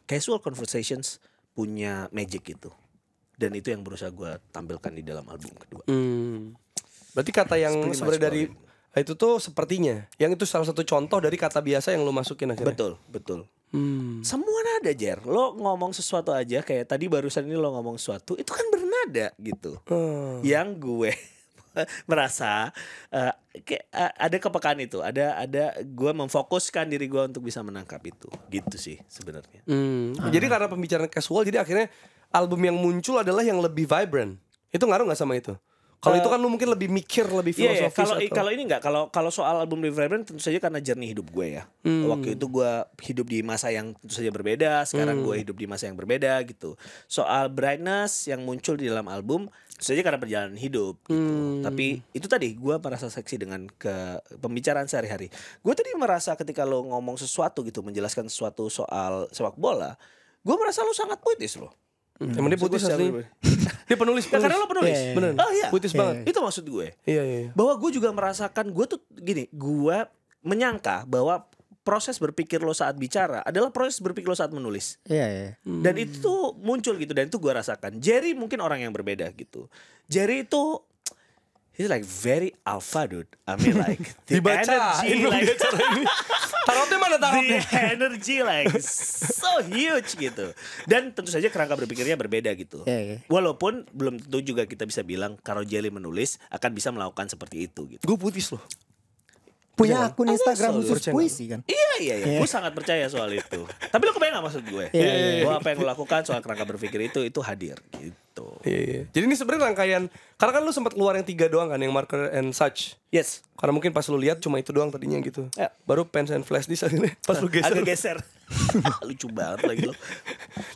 casual conversations punya magic gitu. Dan itu yang berusaha gue tampilkan di dalam album kedua. Berarti kata yang sebenarnya dari itu tuh sepertinya, yang itu salah satu contoh dari kata biasa yang lo masukin akhirnya. Betul. Semua nada, Jer. Lo ngomong sesuatu aja kayak tadi barusan ini lo ngomong sesuatu, itu kan bernada gitu. Yang gue merasa ada kepekaan itu, ada gue memfokuskan diri gue untuk bisa menangkap itu, gitu sih sebenarnya. Jadi karena pembicaraan casual, jadi akhirnya album yang muncul adalah yang lebih vibrant. Itu ngaruh nggak sama itu? Kalau itu kan lu mungkin lebih mikir, lebih filosofis. Kalau ini enggak, kalau soal album The Vibrant tentu saja karena journey hidup gue ya. Waktu itu gue hidup di masa yang tentu saja berbeda, sekarang gue hidup di masa yang berbeda gitu. Soal brightness yang muncul di dalam album tentu saja karena perjalanan hidup gitu. Tapi itu tadi gue merasa seksi dengan pembicaraan sehari-hari. Gue tadi merasa ketika lo ngomong sesuatu gitu, menjelaskan sesuatu soal sepak bola, gue merasa lo sangat puitis lo. Emang dia puitis asli. Dia penulis. Ya, karena lo penulis. Bener. Oh iya. Puitis banget. Itu maksud gue. Iya. Bahwa gue juga merasakan, gue tuh gini, gue menyangka bahwa proses berpikir lo saat bicara adalah proses berpikir lo saat menulis. Iya. Dan itu tuh muncul gitu, dan itu gue rasakan. Jerry mungkin orang yang berbeda gitu. Jerry itu he's like very alpha dude. I mean like the energy like tarotnya mana tarotnya? The energy like so huge gitu. Dan tentu saja kerangka berpikirnya berbeda gitu. Walaupun belum tentu juga kita bisa bilang kalau Jelly menulis akan bisa melakukan seperti itu gitu. Gue puitis loh. Punya akun Instagram khusus puisi kan? Iya. Gue sangat percaya soal itu. Tapi lo kebayang gak maksud gue? Bahwa apa yang lo lakukan soal kerangka berpikir itu hadir gitu. Iya. Jadi ini sebenarnya rangkaian, karena kan lu sempat keluar yang 3 doang kan, yang Marker and Such. Yes. Karena mungkin pas lu lihat cuma itu doang tadinya gitu. Ya. Baru Pens and Flash Disk akhirnya pas lu geser. Agak geser. Lucu banget lagi lo.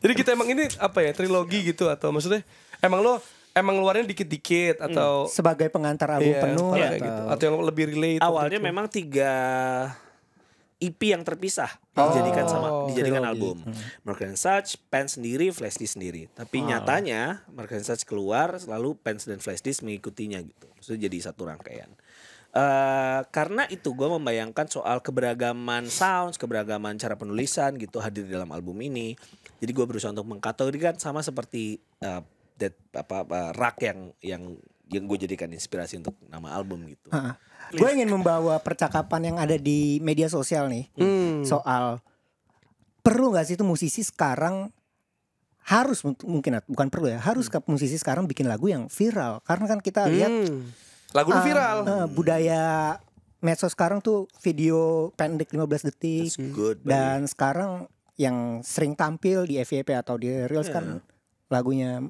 Jadi kita emang ini apa ya, trilogi gitu, atau maksudnya emang ngeluarin dikit-dikit atau sebagai pengantar album penuh gitu. Atau yang lebih relate. Awalnya memang 3 EP yang terpisah dijadikan album. Marker and Such, Pens sendiri, Flash Disk sendiri. Tapi nyatanya Marker and Such keluar, lalu Pens dan Flash Disk mengikutinya gitu. Maksudnya jadi satu rangkaian. Karena itu gue membayangkan soal keberagaman sounds, keberagaman cara penulisan gitu hadir di dalam album ini. Jadi gue berusaha untuk mengkategorikan sama seperti rak yang gue jadikan inspirasi untuk nama album gitu. Gue ingin membawa percakapan yang ada di media sosial nih soal perlu nggak sih itu musisi sekarang harus mungkin bukan perlu ya, harus musisi sekarang bikin lagu yang viral, karena kan kita lihat lagu viral budaya medsos sekarang tuh video pendek 15 detik dan sekarang yang sering tampil di FYP atau di Reels kan lagunya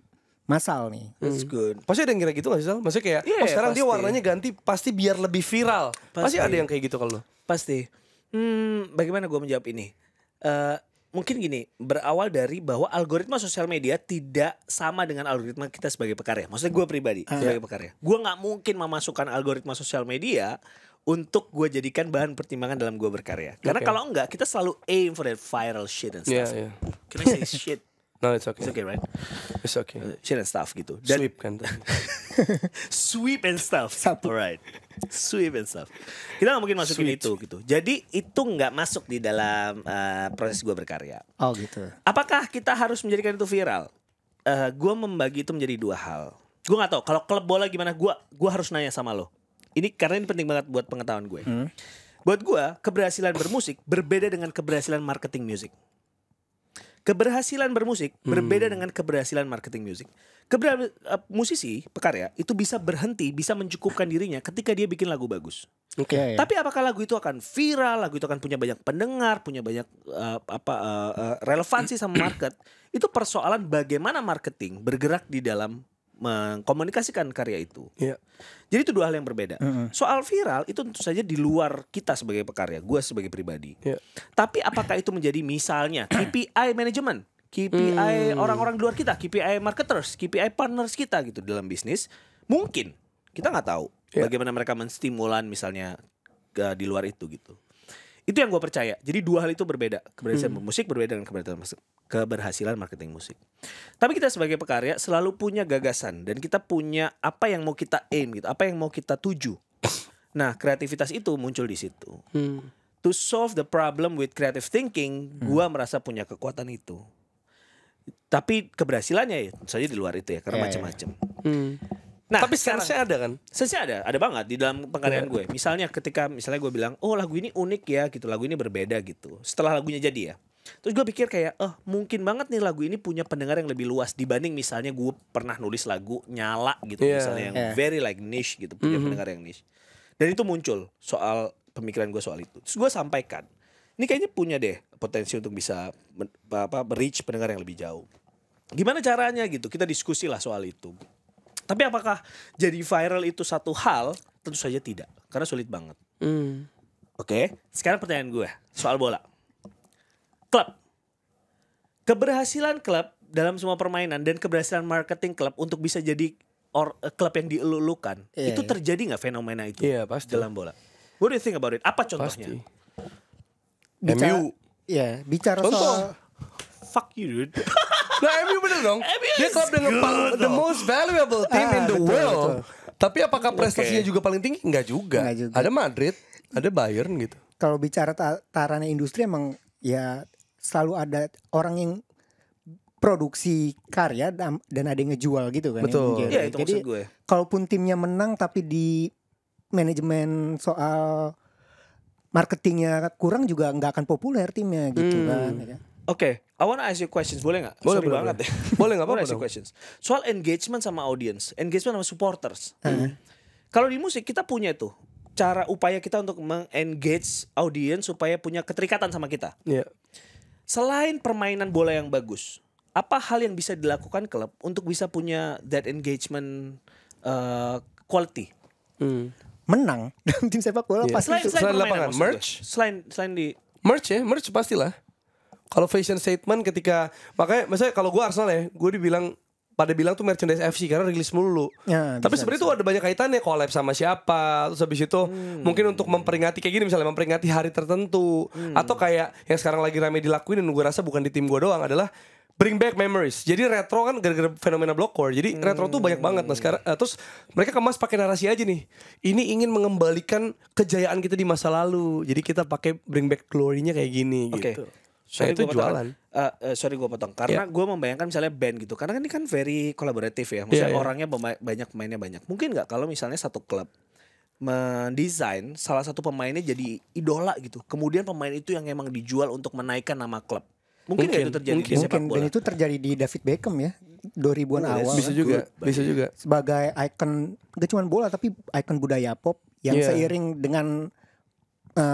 Masal nih. That's good. Pasti ada yang kira gitu gak sih Sal? Maksudnya kayak sekarang dia warnanya ganti pasti biar lebih viral. Pasti ada yang kayak gitu kalau. Pasti. Bagaimana gue menjawab ini? Mungkin gini, berawal dari bahwa algoritma sosial media tidak sama dengan algoritma kita sebagai pekarya. Maksudnya gue pribadi sebagai pekarya. Gue gak mungkin memasukkan algoritma sosial media untuk gue jadikan bahan pertimbangan dalam gue berkarya. Karena kalau enggak, kita selalu aim for that viral shit and stuff. Can I say shit? No, it's okay. It's okay, right? It's okay. Shit and stuff gitu. Sweep kan tadi. Sweep and stuff. Sapu. Alright. Sweep and stuff. Kita gak mungkin masukin itu gitu. Jadi itu nggak masuk di dalam proses gue berkarya. Oh gitu. Apakah kita harus menjadikan itu viral? Gue membagi itu menjadi dua hal. Gue nggak tahu kalau klub bola gimana. Gue harus nanya sama lo. Ini karena ini penting banget buat pengetahuan gue. Buat gue keberhasilan bermusik berbeda dengan keberhasilan marketing musik. Keberhasilan bermusik berbeda dengan keberhasilan marketing musik. Musisi, pekarya itu bisa berhenti, bisa mencukupkan dirinya ketika dia bikin lagu bagus. Oke. Tapi apakah lagu itu akan viral, lagu itu akan punya banyak pendengar, punya banyak relevansi sama market? Itu persoalan bagaimana marketing bergerak di dalam mengkomunikasikan karya itu. Iya. Jadi itu dua hal yang berbeda. Soal viral itu tentu saja di luar kita sebagai pekarya, gue sebagai pribadi. Iya. Tapi apakah itu menjadi misalnya KPI manajemen, KPI orang-orang di luar kita, KPI marketers, KPI partners kita gitu dalam bisnis? Mungkin kita nggak tahu bagaimana mereka menstimulan misalnya di luar itu gitu. Itu yang gue percaya. Jadi dua hal itu berbeda. Keberhasilan bermusik berbeda dengan keberhasilan marketing musik. Tapi kita sebagai pekarya selalu punya gagasan dan kita punya apa yang mau kita aim gitu, apa yang mau kita tuju. Nah, kreativitas itu muncul di situ. To solve the problem with creative thinking, gua merasa punya kekuatan itu. Tapi keberhasilannya ya saja di luar itu ya, karena macam-macam. Nah, tapi sense-nya ada kan? Sense-nya ada banget di dalam pengkaryaan gue. Misalnya misalnya gue bilang, oh lagu ini unik ya gitu, lagu ini berbeda gitu. Setelah lagunya jadi ya, terus gue pikir kayak, mungkin banget nih lagu ini punya pendengar yang lebih luas dibanding misalnya gue pernah nulis lagu Nyala gitu, misalnya yang very like niche gitu, punya pendengar yang niche. Dan itu muncul soal pemikiran gue soal itu. Terus gue sampaikan, ini kayaknya punya deh potensi untuk bisa reach pendengar yang lebih jauh. Gimana caranya gitu? Kita diskusi lah soal itu. Tapi apakah jadi viral itu satu hal? Tentu saja tidak, karena sulit banget. Oke, sekarang pertanyaan gue soal bola. Klub. Keberhasilan klub dalam semua permainan dan keberhasilan marketing klub untuk bisa jadi klub yang dielulukan, itu terjadi nggak fenomena itu pasti. dalam bola? What do you think about it? Apa contohnya? Pasti. MU. Ya, bicara Contoh. soal Fuck you, dude. Nah, MU bener dong. Dia klub dengan the most valuable team in the betul, world. betul. Tapi apakah prestasinya juga paling tinggi? Enggak juga. Enggak juga. Ada Madrid, ada Bayern gitu. kalau bicara tataran industri emang ya selalu ada orang yang produksi karya dan ada yang ngejual gitu kan. Betul. Iya, itu Jadi maksud gue. kalaupun timnya menang tapi di manajemen soal marketingnya kurang juga nggak akan populer timnya gitu kan. Ya. Oke, I wanna ask you questions, boleh nggak? Boleh, Sorry boleh, banget boleh. ya. Boleh, nggak I wanna apa-apa ask you dong. questions. Soal engagement sama audience, engagement sama supporters. Kalau di musik kita punya tuh cara upaya kita untuk meng-engage audience supaya punya keterikatan sama kita. Iya. Selain permainan bola yang bagus, apa hal yang bisa dilakukan klub untuk bisa punya that engagement quality? Menang dalam tim sepak bola pasti Selain itu. Selain permainan, lapangan, maksud gue. merch? Selain di Merch pastilah. Kalau fashion statement ketika makanya misalnya kalau gue Arsenal ya, gue pada bilang tuh merchandise FC karena rilis mulu. Ya, Tapi bisa, sebenarnya tuh ada banyak kaitannya, collab sama siapa, terus habis itu mungkin untuk memperingati kayak gini misalnya memperingati hari tertentu atau kayak yang sekarang lagi rame dilakuin dan gue rasa bukan di tim gue doang adalah bring back memories. Jadi retro kan gara-gara fenomena blockcore. Jadi retro tuh banyak banget. Nah sekarang terus mereka kemas pakai narasi aja nih. Ini ingin mengembalikan kejayaan kita di masa lalu. Jadi kita pakai bring back glory-nya kayak gini gitu. Sorry itu gua potong. jualan. Sorry gue potong. Karena gue membayangkan misalnya band gitu. Karena ini kan very kolaboratif ya. Maksudnya orangnya banyak, pemainnya banyak. Mungkin nggak kalau misalnya satu klub mendesain salah satu pemainnya jadi idola gitu. Kemudian pemain itu yang emang dijual untuk menaikkan nama klub. Mungkin nggak itu terjadi di sepak Mungkin bola? dan itu terjadi di David Beckham ya 2000-an awal Bisa kan. juga, bisa juga. Sebagai ikon gak cuma bola tapi ikon budaya pop yang seiring dengan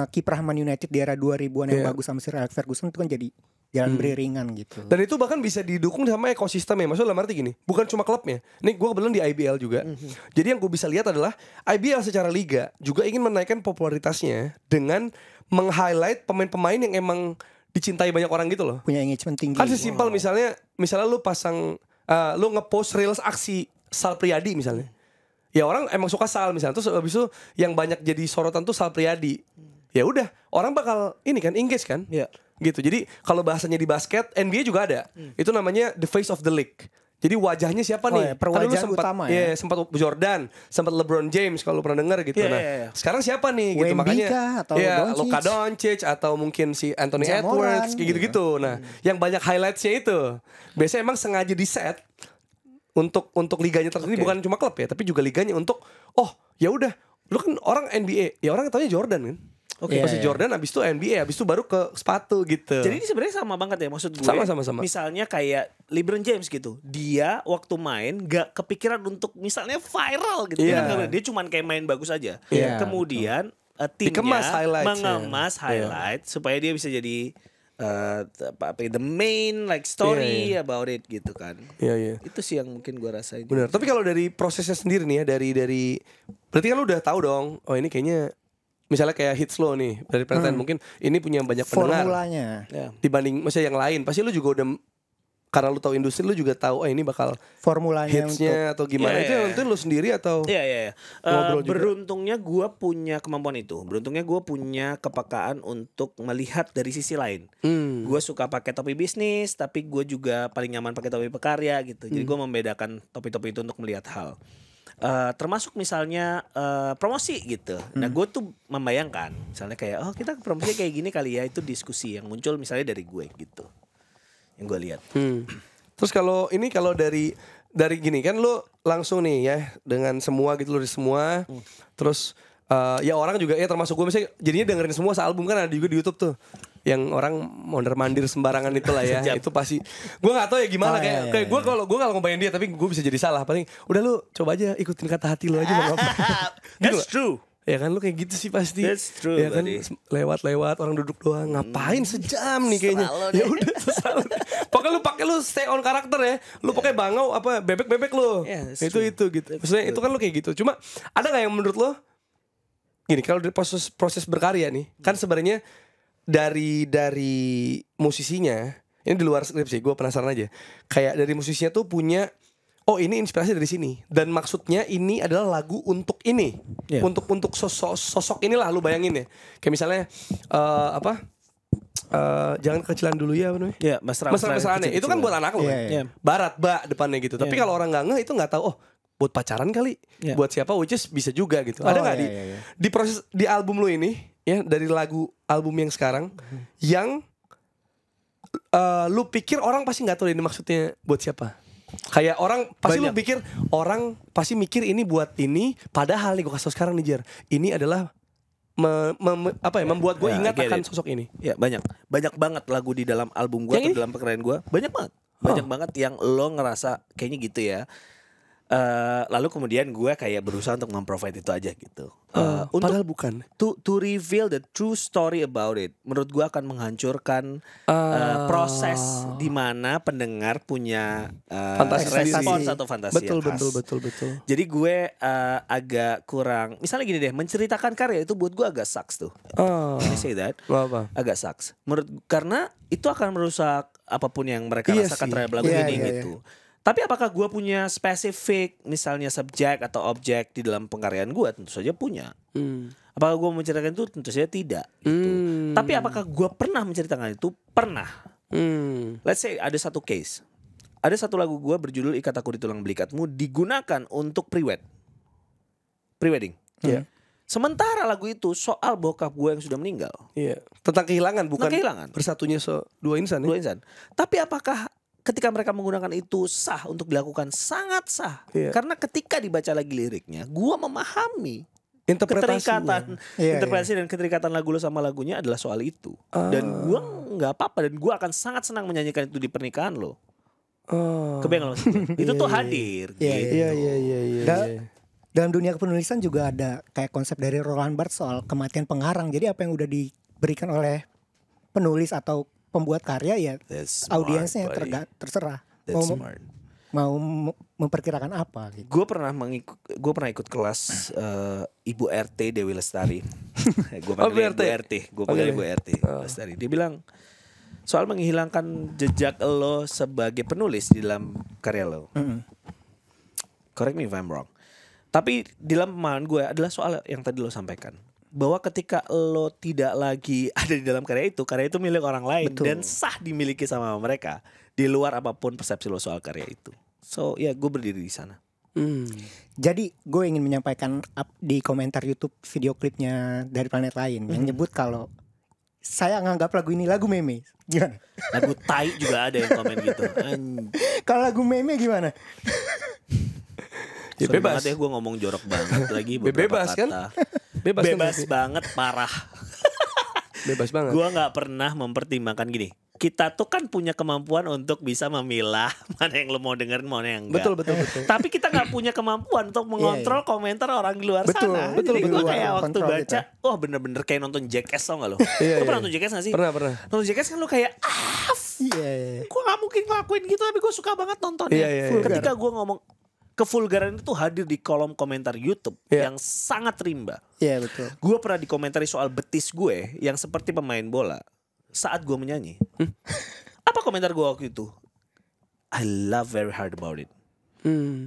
kiprah Man United di era 2000-an yang bagus sama Sir Alex Ferguson itu kan jadi jalan beriringan gitu. Dan itu bahkan bisa didukung sama ekosistemnya. Maksudnya dalam arti gini, bukan cuma klubnya. Nih gue kebetulan di IBL juga. Jadi yang gue bisa lihat adalah IBL secara liga juga ingin menaikkan popularitasnya dengan meng-highlight pemain-pemain yang emang dicintai banyak orang gitu loh. Punya engagement tinggi. Kan sesimpel misalnya lu pasang lu ngepost reels aksi Sal Priadi misalnya. Ya orang emang suka Sal misalnya. Terus habis itu yang banyak jadi sorotan tuh Sal Priadi. Ya udah, orang bakal ini kan engage kan? Iya. gitu. Jadi kalau bahasanya di basket, NBA juga ada. Itu namanya the face of the league. Jadi wajahnya siapa nih? Ya, perwajahan Kan dulu utama ya. Sempat Jordan, sempat LeBron James kalau pernah dengar gitu. Yeah. Sekarang siapa nih gitu, Wemby makanya kah? Atau Doncic? Luka Doncic atau mungkin si Anthony Jamoran, Edwards kayak gitu-gitu. Nah, yang banyak highlightsnya itu biasanya emang sengaja di set untuk liganya tersendiri, bukan cuma klub ya, tapi juga liganya untuk ya udah, lu kan orang NBA, ya orang taunya Jordan kan. Masih Jordan, abis itu NBA, abis itu baru ke sepatu gitu. Jadi ini sebenarnya sama banget ya, maksud gue. Sama. Misalnya kayak LeBron James gitu, dia waktu main gak kepikiran untuk misalnya viral gitu. Dia cuman kayak main bagus aja. Kemudian timnya mengemas highlight supaya dia bisa jadi the main like story about it gitu kan. Itu sih yang mungkin gue rasain. Benar. Tapi kalau dari prosesnya sendiri nih ya, dari berarti kan lu udah tahu dong. Oh ini kayaknya misalnya kayak hits lo nih dari penelitian, mungkin ini punya banyak pendengar formulanya dibanding misalnya yang lain. Pasti lu juga udah, karena lu tahu industri, lu juga tahu ini bakal formulanya hitsnya atau gimana. Itu yang nentuin lu sendiri atau ngobrol juga? Beruntungnya gue punya kemampuan itu. Beruntungnya gue punya kepekaan untuk melihat dari sisi lain. Gue suka pakai topi bisnis, tapi gue juga paling nyaman pakai topi pekarya gitu. Jadi gue membedakan topi-topi itu untuk melihat hal. Termasuk misalnya promosi gitu. Nah gue tuh membayangkan misalnya kayak kita promosi kayak gini kali ya. Itu diskusi yang muncul misalnya dari gue gitu, yang gue lihat. Terus kalau dari gini kan lu langsung nih ya dengan semua gitu, lu dari semua. Terus ya orang juga ya termasuk gue misalnya jadinya dengerin semua sealbum, kan ada juga di YouTube tuh yang orang mondar-mandir sembarangan itulah ya. Itu pasti gue nggak tahu ya gimana, kayak gue kalau ngobain dia, tapi gue bisa jadi salah. Paling udah lu coba aja ikutin kata hati lu aja. That's true. Ya kan lu kayak gitu sih pasti. That's true. Ya kan lewat orang duduk doang, ngapain sejam nih kayaknya. Ya udah selalu. Pokoknya lu stay on karakter ya. Lu pokoknya bangau apa bebek lu. Itu gitu. Maksudnya itu kan lu kayak gitu. Cuma ada nggak yang menurut lo gini, kalau dari proses berkarya nih, kan sebenarnya dari musisinya, ini di luar skrip sih, gue penasaran aja. Kayak dari musisinya tuh punya, ini inspirasi dari sini, dan maksudnya ini adalah lagu untuk ini, untuk sosok inilah, lu bayangin ya. Kayak misalnya jangan kekecilan dulu ya, apa namanya? Mesra-mesraan itu kan buat anak lo, barat depannya gitu. Tapi kalau orang nggak ngeh, itu nggak tahu. Buat pacaran kali, buat siapa, which is bisa juga gitu. Ada nggak di proses di album lu ini? Ya, dari lagu album yang sekarang yang lu pikir orang pasti nggak tahu ini maksudnya buat siapa. Kayak orang pasti lu pikir orang pasti mikir ini buat ini, padahal nih gue kasih sekarang nih Jer, ini adalah membuat gue ingat akan sosok ini. Ya banyak banget lagu di dalam album gue atau dalam pekerjaan gue, banyak banget yang lo ngerasa kayaknya gitu ya. Lalu kemudian gue kayak berusaha untuk memprovide itu aja gitu. Padahal bukan. To reveal the true story about it, menurut gue akan menghancurkan proses di mana pendengar punya respons atau fantasi. Betul. Jadi gue agak kurang. Misalnya gini deh, menceritakan karya itu buat gue agak sucks tuh. Can I say that? Agak sucks. Karena itu akan merusak apapun yang mereka rasakan terhadap lagu ini gitu. Tapi apakah gue punya spesifik misalnya subjek atau objek di dalam pengkaryaan gue? Tentu saja punya. Apakah gue menceritakan itu? Tentu saja tidak gitu. Tapi apakah gue pernah menceritakan itu? Pernah. Let's say ada satu case. Ada satu lagu gue berjudul Ikat Aku di Tulang Belikatmu digunakan untuk pre-wedding. Sementara lagu itu soal bokap gue yang sudah meninggal. Tentang kehilangan, bukan kehilangan. Bersatunya dua insan. Dua insan. Tapi apakah ketika mereka menggunakan itu sah untuk dilakukan? Sangat sah. Karena ketika dibaca lagi liriknya, gue memahami interpretasi dan keterikatan lagu lo sama lagunya adalah soal itu. Dan gue nggak apa-apa, dan gue akan sangat senang menyanyikan itu di pernikahan lo. Kebayang lo? Itu tuh hadir. Iya. Dalam dunia kepenulisan juga ada kayak konsep dari Roland Barthes soal kematian pengarang. Jadi apa yang udah diberikan oleh penulis atau pembuat karya ya audiensnya terserah mau memperkirakan apa gitu. Gue pernah ikut kelas Ibu RT Dewi Lestari. Gue panggil Ibu RT Lestari. Dia bilang soal menghilangkan jejak lo sebagai penulis di dalam karya lo. Correct me if I'm wrong. Tapi di dalam pemahaman gue adalah soal yang tadi lo sampaikan. bahwa ketika lo tidak lagi ada di dalam karya itu milik orang lain. Betul. Dan sah dimiliki sama mereka di luar apapun persepsi lo soal karya itu. So ya gue berdiri di sana. Jadi gue ingin menyampaikan di komentar YouTube video klipnya Dari Planet Lain yang nyebut kalau saya nganggap lagu ini lagu meme. Gimana? Lagu tai juga ada yang komen gitu. Kalau lagu meme gimana? Ya, Sorry bebas banget ya gue ngomong jorok banget lagi beberapa Bebas kan? kata. Bebas kan Bebas berarti? banget parah. Bebas banget. Gue nggak pernah mempertimbangkan gini. Kita tuh kan punya kemampuan untuk bisa memilah mana yang lo mau dengerin, mana yang enggak. Betul. Tapi kita nggak punya kemampuan untuk mengontrol komentar orang di luar Betul, sana. betul, Jadi gue betul. kayak waktu Kontrol baca, kita. wah bener-bener kayak nonton Jackass, tau gak lo? Iya, Lo pernah iya. nonton Jackass gak sih? Pernah. Nonton Jackass kan lo kayak Iya. gue gak mungkin ngelakuin gitu, tapi gue suka banget nontonnya. Iya. Ketika gue ngomong kevulgaran itu hadir di kolom komentar YouTube Iya. yang sangat rimba. Iya betul. Gue pernah dikomentari soal betis gue yang seperti pemain bola saat gue menyanyi. Apa komentar gue waktu itu? I love very hard about it.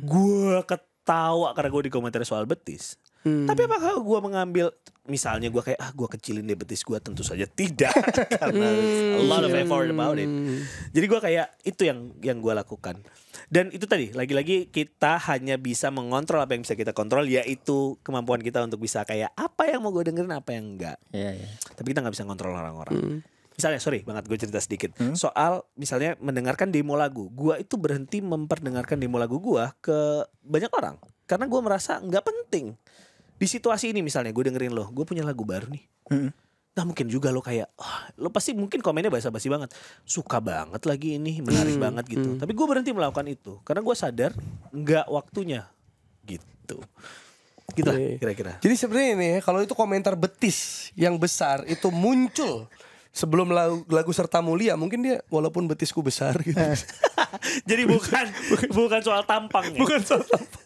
Gue ketawa karena gue dikomentari soal betis. Tapi apakah gue mengambil, misalnya gue kayak gue kecilin deh betis gue, tentu saja tidak. Karena a lot of effort about it. Jadi gue kayak itu yang gue lakukan. Dan itu tadi lagi-lagi kita hanya bisa mengontrol apa yang bisa kita kontrol, yaitu kemampuan kita untuk bisa kayak apa yang mau gue dengerin, apa yang enggak. Iya. Tapi kita nggak bisa kontrol orang-orang. Misalnya, sorry banget gue cerita sedikit soal misalnya mendengarkan demo lagu. Gue itu berhenti memperdengarkan demo lagu gue ke banyak orang karena gue merasa nggak penting. Di situasi ini misalnya gue dengerin lo, gue punya lagu baru nih. Nah mungkin juga lo kayak, lo pasti mungkin komennya basa-basi banget, suka banget lagi ini, menarik banget gitu. Tapi gue berhenti melakukan itu karena gue sadar nggak waktunya gitu. Gitu lah kira-kira. Jadi sebenarnya ini ya, kalau itu komentar betis yang besar itu muncul sebelum lagu Serta Mulia, mungkin dia walaupun betisku besar gitu. Jadi bukan soal tampang ya. Bukan soal apa.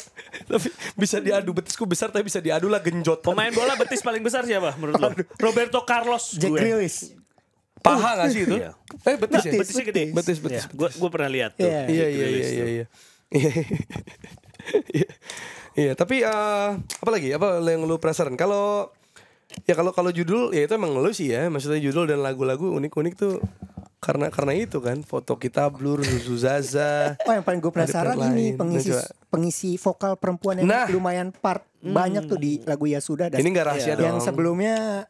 Tapi bisa diadu, betisku besar tapi bisa diadu lah genjot. Pemain bola betis paling besar siapa menurut lo? Roberto Carlos. Jack Grealish. Paha gak sih itu? Iya. Betis ya? Betisnya gede. Betis. Gue pernah lihat tuh. Iya. Iya. Iya, tapi apa lagi? Apa yang lu penasaran? Kalau judul ya itu emang lu sih ya. Maksudnya judul dan lagu-lagu unik-unik tuh karena itu kan, foto kita Blur, Zuzu Zaza. Oh yang paling gue penasaran ini pengisi vokal perempuan yang lumayan banyak tuh di lagu Ya Sudah. Dan ini nggak rahasia dong. Yang sebelumnya,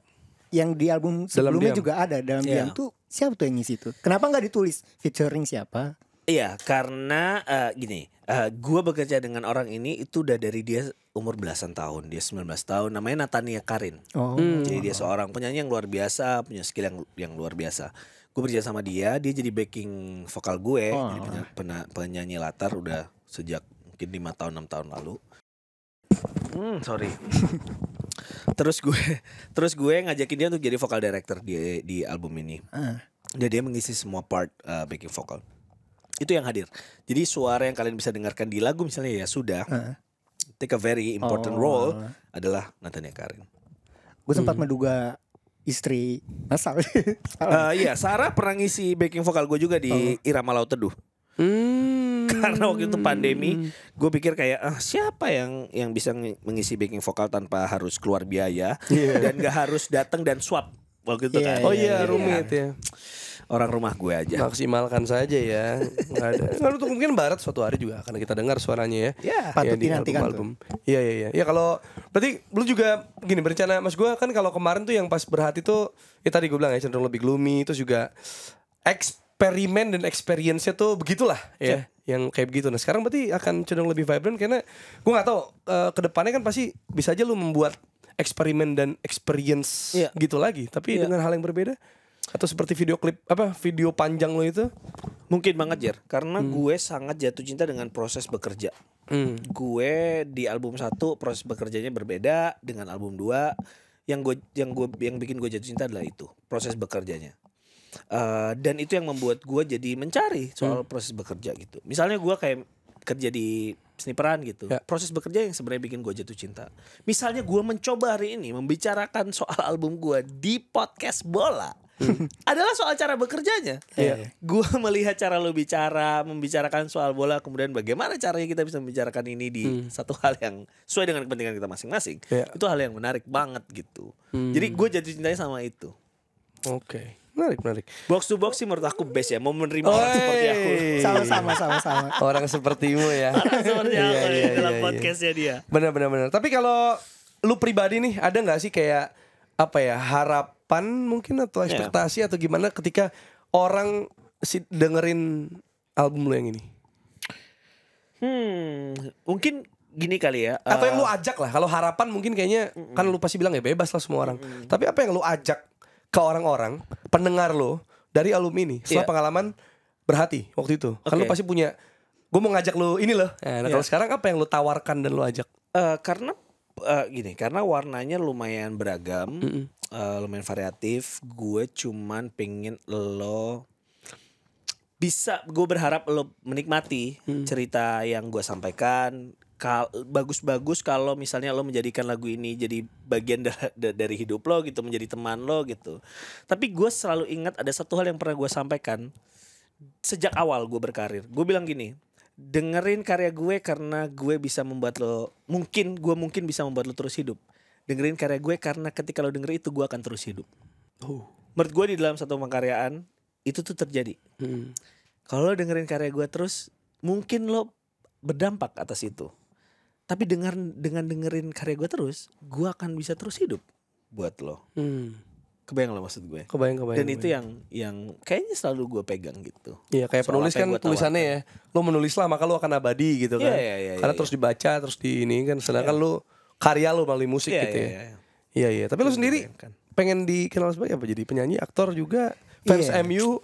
yang di album sebelumnya Diam. juga ada dalam Diam tuh siapa tuh yang ngisi tuh? Kenapa nggak ditulis featuring siapa? Iya, karena gini, gue bekerja dengan orang ini itu udah dari dia umur belasan tahun, dia 19 tahun, namanya Natania Karin. Jadi dia seorang penyanyi yang luar biasa, punya skill yang luar biasa. Gue bekerja sama dia jadi backing vokal gue, jadi penyanyi latar udah sejak mungkin 5 tahun 6 tahun lalu. Sorry. Terus gue ngajakin dia untuk jadi vokal director di album ini. Dan dia mengisi semua part backing vokal. Itu yang hadir. Jadi suara yang kalian bisa dengarkan di lagu misalnya Ya Sudah, take a very important role adalah Natania Karin. Gue sempat menduga istri Masal. Iya, Sarah pernah ngisi backing vokal gue juga di Irama Laut Teduh. Karena waktu itu pandemi, gue pikir kayak siapa yang bisa mengisi backing vokal tanpa harus keluar biaya dan gak harus datang dan swap waktu itu kan. Oh iya, rumit ya. Orang rumah gue aja. Maksimalkan saja ya. Nggak ada. Nggak, untuk mungkin barat suatu hari juga akan kita dengar suaranya ya. Ya, patut di dinantikan album. Iya. Ya kalau berarti lu juga gini berencana, Mas gue kan kalau kemarin tuh yang pas berhati tuh ya tadi gue bilang ya cenderung lebih gloomy, terus juga eksperimen dan experience-nya tuh begitulah ya. Yang kayak begitu. Nah sekarang berarti akan cenderung lebih vibrant karena gue nggak tahu kedepannya kan pasti bisa aja lu membuat eksperimen dan experience gitu lagi, tapi dengan hal yang berbeda. Atau seperti video klip video panjang lo itu? Mungkin banget Jer, karena gue sangat jatuh cinta dengan proses bekerja. Gue di album 1 proses bekerjanya berbeda dengan album 2. Yang bikin gue jatuh cinta adalah itu, proses bekerjanya. Dan itu yang membuat gue jadi mencari soal proses bekerja gitu. Misalnya gue kayak kerja di sniperan gitu, proses bekerja yang sebenarnya bikin gue jatuh cinta. Misalnya gue mencoba hari ini membicarakan soal album gue di podcast bola. adalah soal cara bekerjanya. Gue melihat cara lo bicara, membicarakan soal bola, kemudian bagaimana caranya kita bisa membicarakan ini di satu hal yang sesuai dengan kepentingan kita masing-masing. Itu hal yang menarik banget gitu. Jadi gue jatuh cintanya sama itu. Oke. Menarik. Box to box sih menurut aku best ya. Mau menerima orang seperti aku. Sama-sama. Orang sepertimu ya. Orang seperti aku dalam podcastnya dia. Benar. Tapi kalau lu pribadi nih, ada nggak sih kayak apa ya, harapan mungkin atau ekspektasi atau gimana ketika orang dengerin album lu yang ini? Mungkin gini kali ya. Atau yang lu ajak lah. Kalau harapan mungkin kayaknya kan lu pasti bilang ya bebas lah semua orang. Tapi apa yang lu ajak ke orang-orang pendengar lo dari album ini setelah pengalaman berhati waktu itu? Kan lu pasti punya, gue mau ngajak lu ini loh. Nah, kalau sekarang apa yang lu tawarkan dan lu ajak? Karena karena warnanya lumayan beragam, lumayan variatif. Gue cuman pengen gue berharap lo menikmati cerita yang gue sampaikan. Bagus-bagus kalau misalnya lo menjadikan lagu ini jadi bagian dari hidup lo gitu, menjadi teman lo gitu. Tapi gue selalu ingat ada satu hal yang pernah gue sampaikan sejak awal gue berkarir. Gue bilang gini, dengerin karya gue karena gue bisa membuat lo, mungkin bisa membuat lo terus hidup. Dengerin karya gue karena ketika lo denger itu gue akan terus hidup. Menurut gue di dalam satu pengkaryaan itu tuh terjadi. Kalau lo dengerin karya gue terus, mungkin lo berdampak atas itu. Tapi dengan dengerin karya gue terus, gue akan bisa terus hidup buat lo. Kebayang lo maksud gue? Kebayang. Dan itu yang kayaknya selalu gue pegang gitu. Iya, kayak penulis kan tulisannya ya, lo menulislah maka lo akan abadi gitu kan. Karena terus dibaca, terus di ini kan. Sedangkan lo karya lo melalui musik gitu ya. Iya. Tapi lo sendiri pengen dikenal sebagai apa? Jadi penyanyi, aktor juga, fans MU.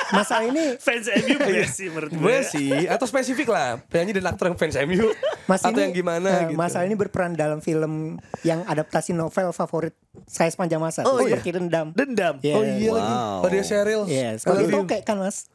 Masalah ini fans MU gue sih menurut gue. Sih, atau spesifik lah penyanyi dan aktor yang fans MU. Atau yang gimana gitu. Masalah ini berperan dalam film yang adaptasi novel favorit saya sepanjang masa. Seperti Dendam. Oh iya lagi. Oh dia Cheryl. Sebagai tokek kan mas.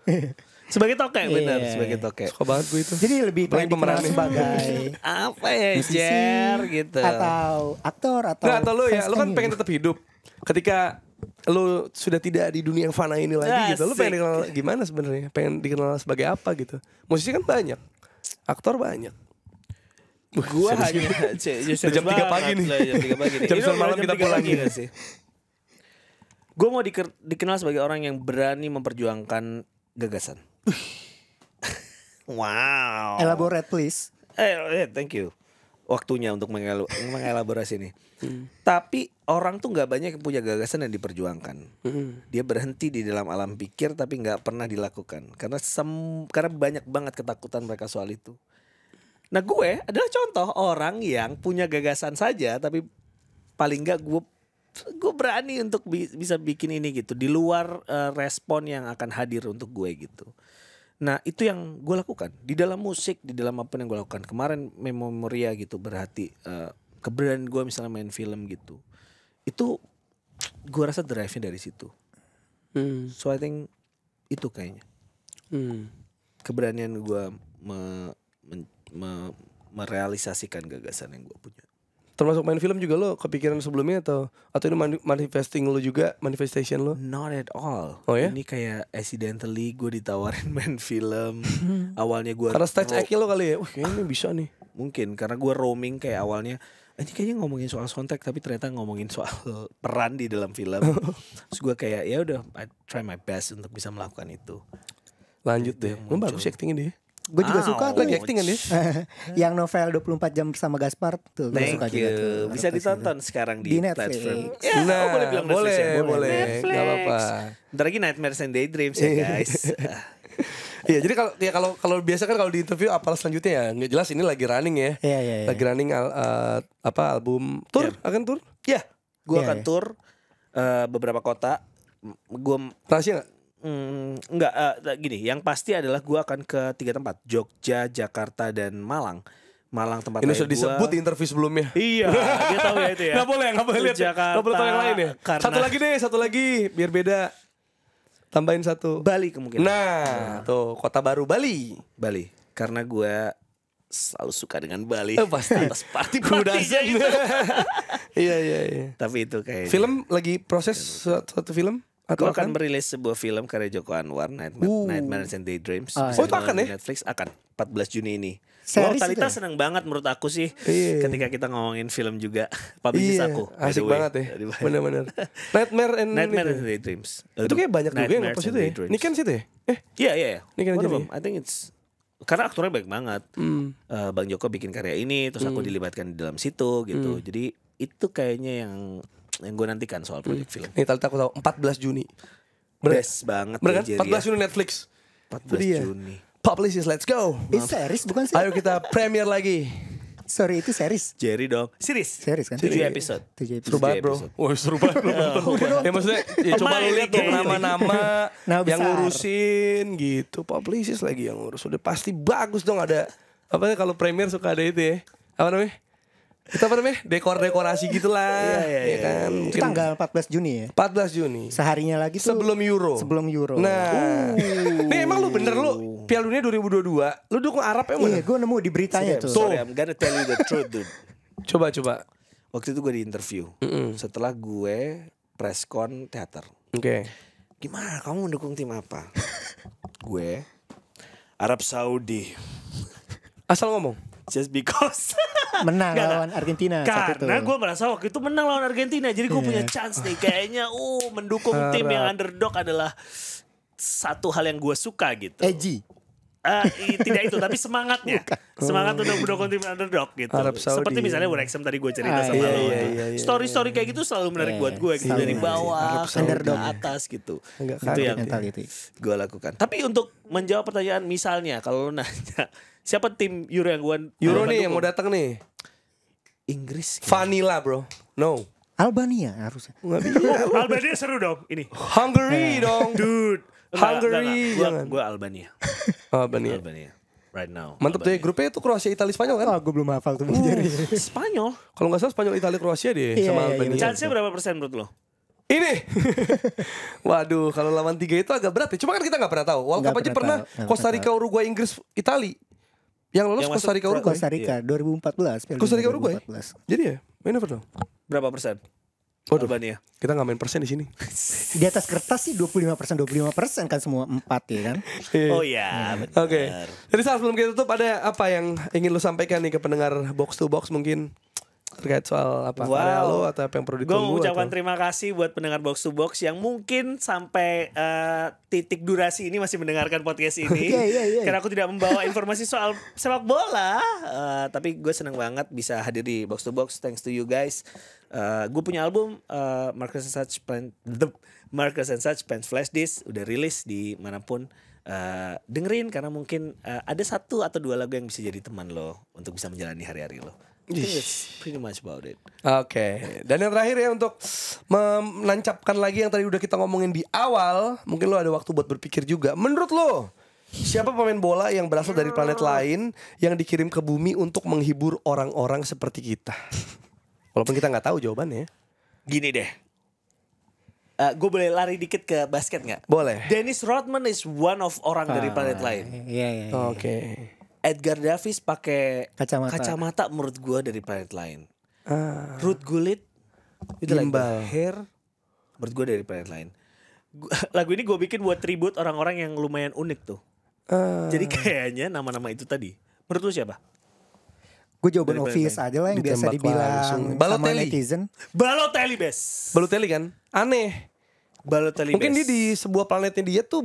Sebagai tokek benar, sebagai tokek. Suka banget gue itu. Jadi lebih pengen dikenal sebagai apa ya, Jer gitu. Atau aktor atau atau lo ya, lo kan pengen tetap hidup. Ketika lo sudah tidak di dunia yang fana ini lagi gitu, lo pengen dikenal gimana sebenarnya? Pengen dikenal sebagai apa gitu? Musisi kan banyak, aktor banyak. Gua hanya jam 3 pagi nih. Jam 9 malam kita pulang sih. Gue mau dikenal sebagai orang yang berani memperjuangkan gagasan. Wow. Elaborate please. Thank you. Waktunya untuk mengelaborasi ini. Tapi orang tuh nggak banyak yang punya gagasan yang diperjuangkan. Dia berhenti di dalam alam pikir tapi nggak pernah dilakukan karena banyak banget ketakutan mereka soal itu. Nah gue adalah contoh orang yang punya gagasan saja tapi paling nggak gue berani untuk bisa bikin ini gitu di luar respon yang akan hadir untuk gue gitu. Nah itu yang gue lakukan di dalam musik, di dalam apa yang gue lakukan kemarin Memoria gitu, berhati keberanian gue misalnya main film gitu. Itu gue rasa drive-nya dari situ. So I think itu kayaknya keberanian gue merealisasikan gagasan yang gue punya. Termasuk main film juga lo kepikiran sebelumnya atau ini manifestation lo? Not at all. Oh ya? Ini kayak accidentally gue ditawarin main film. Awalnya gue karena stage act lo kali ya. Kayaknya bisa nih. Mungkin karena gue roaming kayak awalnya. Ini kayaknya ngomongin soal soundtrack tapi ternyata ngomongin soal peran di dalam film. Terus gue kayak ya udah I try my best untuk bisa melakukan itu. Lanjut deh. Lo bagus actingnya deh. Gue juga suka lagi acting kan dia. Yang novel 24 jam bersama Gaspar tuh. Thank suka you. Juga bisa ditonton sekarang di Netflix. platform. Boleh bilang boleh. Netflix. Gak apa-apa. Ntar lagi Nightmares and Daydreams ya guys. Iya, jadi kalau biasa kan kalau di interview apalah selanjutnya ya nggak jelas ini lagi running ya. Iya. Lagi running album tour akan tour? Ya, gue akan tour beberapa kota. Gue rahasia nggak? Enggak, gini. Yang pasti adalah gue akan ke 3 tempat: Jogja, Jakarta, dan Malang. Malang tempat ini sudah disebut di interview sebelumnya. Iya, dia tahu ya itu ya. Nggak boleh lihat. Nggak boleh tahu yang lain ya. Satu lagi biar beda. Tambahin satu. Bali kemungkinan. Nah, tuh kota baru Bali. Karena gue selalu suka dengan Bali. Pasti. Atas party-partinya itu. Iya. Tapi itu kayak Film lagi proses suatu film atau gue akan merilis sebuah film karya Joko Anwar, Nightmares and Daydreams. Oh, itu akan ya? Netflix akan 14 Juni ini. Series Talita itu ya? seneng banget menurut aku sih. Iya. Ketika kita ngomongin film juga, publicis aku. by asik the way. banget ya. Dari- Bener-bener. Nightmare and Daydreams. itu kayak banyak juga yang ngepost itu ya. Ini kan situ ya? Iya. Ini kan One of jadi. them. I think it's karena aktornya baik banget. Bang Joko bikin karya ini, terus aku dilibatkan di dalam situ gitu. Jadi itu kayaknya yang gue nantikan soal proyek film. Nih Talita aku tahu 14 Juni. Best banget Bener kan? ya, Jerry 14 Juni Netflix. 14 Dia. Juni. Publicis, let's go. Series bukan sih? Ayo kita premier lagi. Sorry itu series. Jerry dong. Series. Series kan? 7 episode. 7 Seru episode. banget bro. Wah seru banget bro. Ya maksudnya ya coba lu lihat dong nama-nama Nama yang besar. ngurusin gitu. Publicis lagi yang ngurus. Udah pasti bagus dong ada. Apa ya kalau premier suka ada itu ya. Apa namanya? Itu apa namanya? Dekor-dekorasi gitulah. Iya, kan. Itu tanggal 14 Juni ya. 14 Juni. Seharinya lagi tuh Sebelum Euro. Sebelum Euro. Nah, nih emang lu bener lu Piala Dunia 2022 lu dukung Arab emang? Iya, gue nemu di beritanya tuh. Sorry, I'm gonna tell you the truth, dude. Coba. Waktu itu gue di interview. Setelah gue press con teater. Oke. Gimana kamu mendukung tim apa? Gue Arab Saudi. Asal ngomong. Just because Menang Nggak, lawan Argentina saat itu. karena gue merasa waktu itu menang lawan Argentina. Jadi gue punya chance nih. Kayaknya mendukung tim yang underdog adalah satu hal yang gue suka gitu. Edgy. Tidak itu, tapi semangatnya. Semangat untuk mendukung tim underdog gitu. Arab Saudi. Seperti misalnya Wrexham tadi gue cerita sama iya, lo. iya. Story-story kayak gitu selalu menarik buat gue gitu. selalu Dari menarik. bawah ke Underdog. atas gitu. Enggak Itu kaget yang mentality. gue lakukan. Tapi untuk menjawab pertanyaan misalnya kalau lu nanya siapa tim Euro yang gue Euro nih yang mau datang nih. Inggris. Vanilla bro. No. Albania harusnya. Nggak bisa. Albania seru dong ini. Hungary dong. Dude. Hungary, jangan. Gue Albania. Albania. Right now. Mantep deh grupnya itu Kroasia, Italia, Spanyol kan? Oh, gue belum hafal tuh jadi. Spanyol. Kalau nggak salah Spanyol, Italia, Kroasia deh Iya, sama iya, Albania. Chance-nya berapa persen menurut lo? Ini. Waduh, kalau lawan 3 itu agak berat ya. Cuma kan kita nggak pernah tahu. World Nggak Cup aja pernah pernah tahu, nggak Costa pernah Rica, Uruguay, Inggris, Itali. Yang lolos Yang Costa masuk Rica, Uruguay. Costa Rica 2014. Piala Costa Rica, Dunia Uruguay. 2014. Jadi ya, main over dong. Berapa persen? Waduh. Albania. Kita nggak main persen di sini. Di atas kertas sih 25% kan semua 4 ya kan. Oh ya, benar. Oke. Jadi saat sebelum kita tutup ada apa yang ingin lu sampaikan nih ke pendengar box to box mungkin terkait soal apa karya lu atau apa yang perlu Gue ditunggu? mengucapkan atau- terima kasih buat pendengar box to box yang mungkin sampai titik durasi ini masih mendengarkan podcast ini. Iya. Karena aku tidak membawa informasi soal sepak bola, tapi gue seneng banget bisa hadir di box to box. Thanks to you guys. Gue punya album Marcus and Such Pants Flash Disc udah rilis di manapun. Dengerin karena mungkin ada satu atau dua lagu yang bisa jadi teman lo untuk bisa menjalani hari-hari lo. I think that's pretty much about it. Oke. Dan yang terakhir ya untuk menancapkan lagi yang tadi udah kita ngomongin di awal, mungkin lo ada waktu buat berpikir juga. Menurut lo, siapa pemain bola yang berasal dari planet lain yang dikirim ke bumi untuk menghibur orang-orang seperti kita? Walaupun kita nggak tahu jawabannya. Gini deh. Gue boleh lari dikit ke basket nggak? Boleh. Dennis Rodman is one of orang dari planet lain. Iya. Oke. Edgar Davis pakai Kacamata. kacamata menurut gue dari planet lain. Ah. Ruth Gullit itu like Gimbal. the hair menurut gue dari planet lain. Lagu ini gue bikin buat tribute orang-orang yang lumayan unik tuh. Jadi kayaknya nama-nama itu tadi. Menurut lu siapa? Gue jawaban Dari obvious Batman. aja lah yang biasa Ditembak dibilang langsung. sama Balotelli. netizen. Balotelli best. Balotelli kan? Aneh. Balotelli Mungkin dia best. di sebuah planetnya dia tuh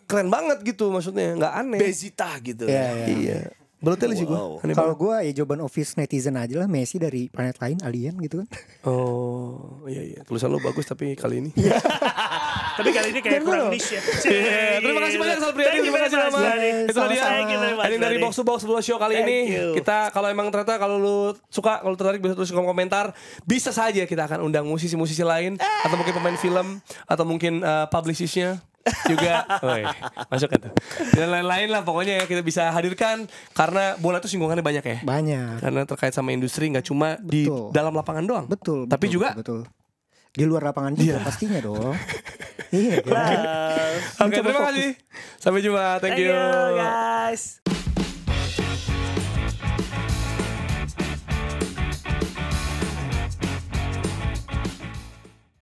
keren banget gitu maksudnya, nggak aneh. Bezita gitu. Iya. Iya. Balotelli sih gue. Wow. Aneh Kalau banget. gue ya jawaban obvious netizen aja lah, Messi dari planet lain, alien gitu kan. Oh iya. Tulisan lo bagus tapi kali ini. Tapi kali ini kayak kurang niche ya. Terima kasih banyak Sal Priadi. Terima kasih Rama. Itulah dia. Ini dari Box to Box sebuah show kali Thank ini. you. Kita kalau emang ternyata kalau lu suka, kalau tertarik bisa tulis kolom komentar. Bisa saja kita akan undang musisi-musisi lain atau mungkin pemain film atau mungkin publicistnya juga. Woi, masuk kan tuh. Dan lain-lain lah pokoknya ya kita bisa hadirkan karena bola itu singgungannya banyak ya. Banyak. Karena terkait sama industri nggak cuma di Betul. dalam lapangan doang. Betul. Tapi juga betul. Di luar lapangan juga pastinya dong. Iya kan. Oke, terima kasih. Sampai jumpa. Thank Thank you. you guys.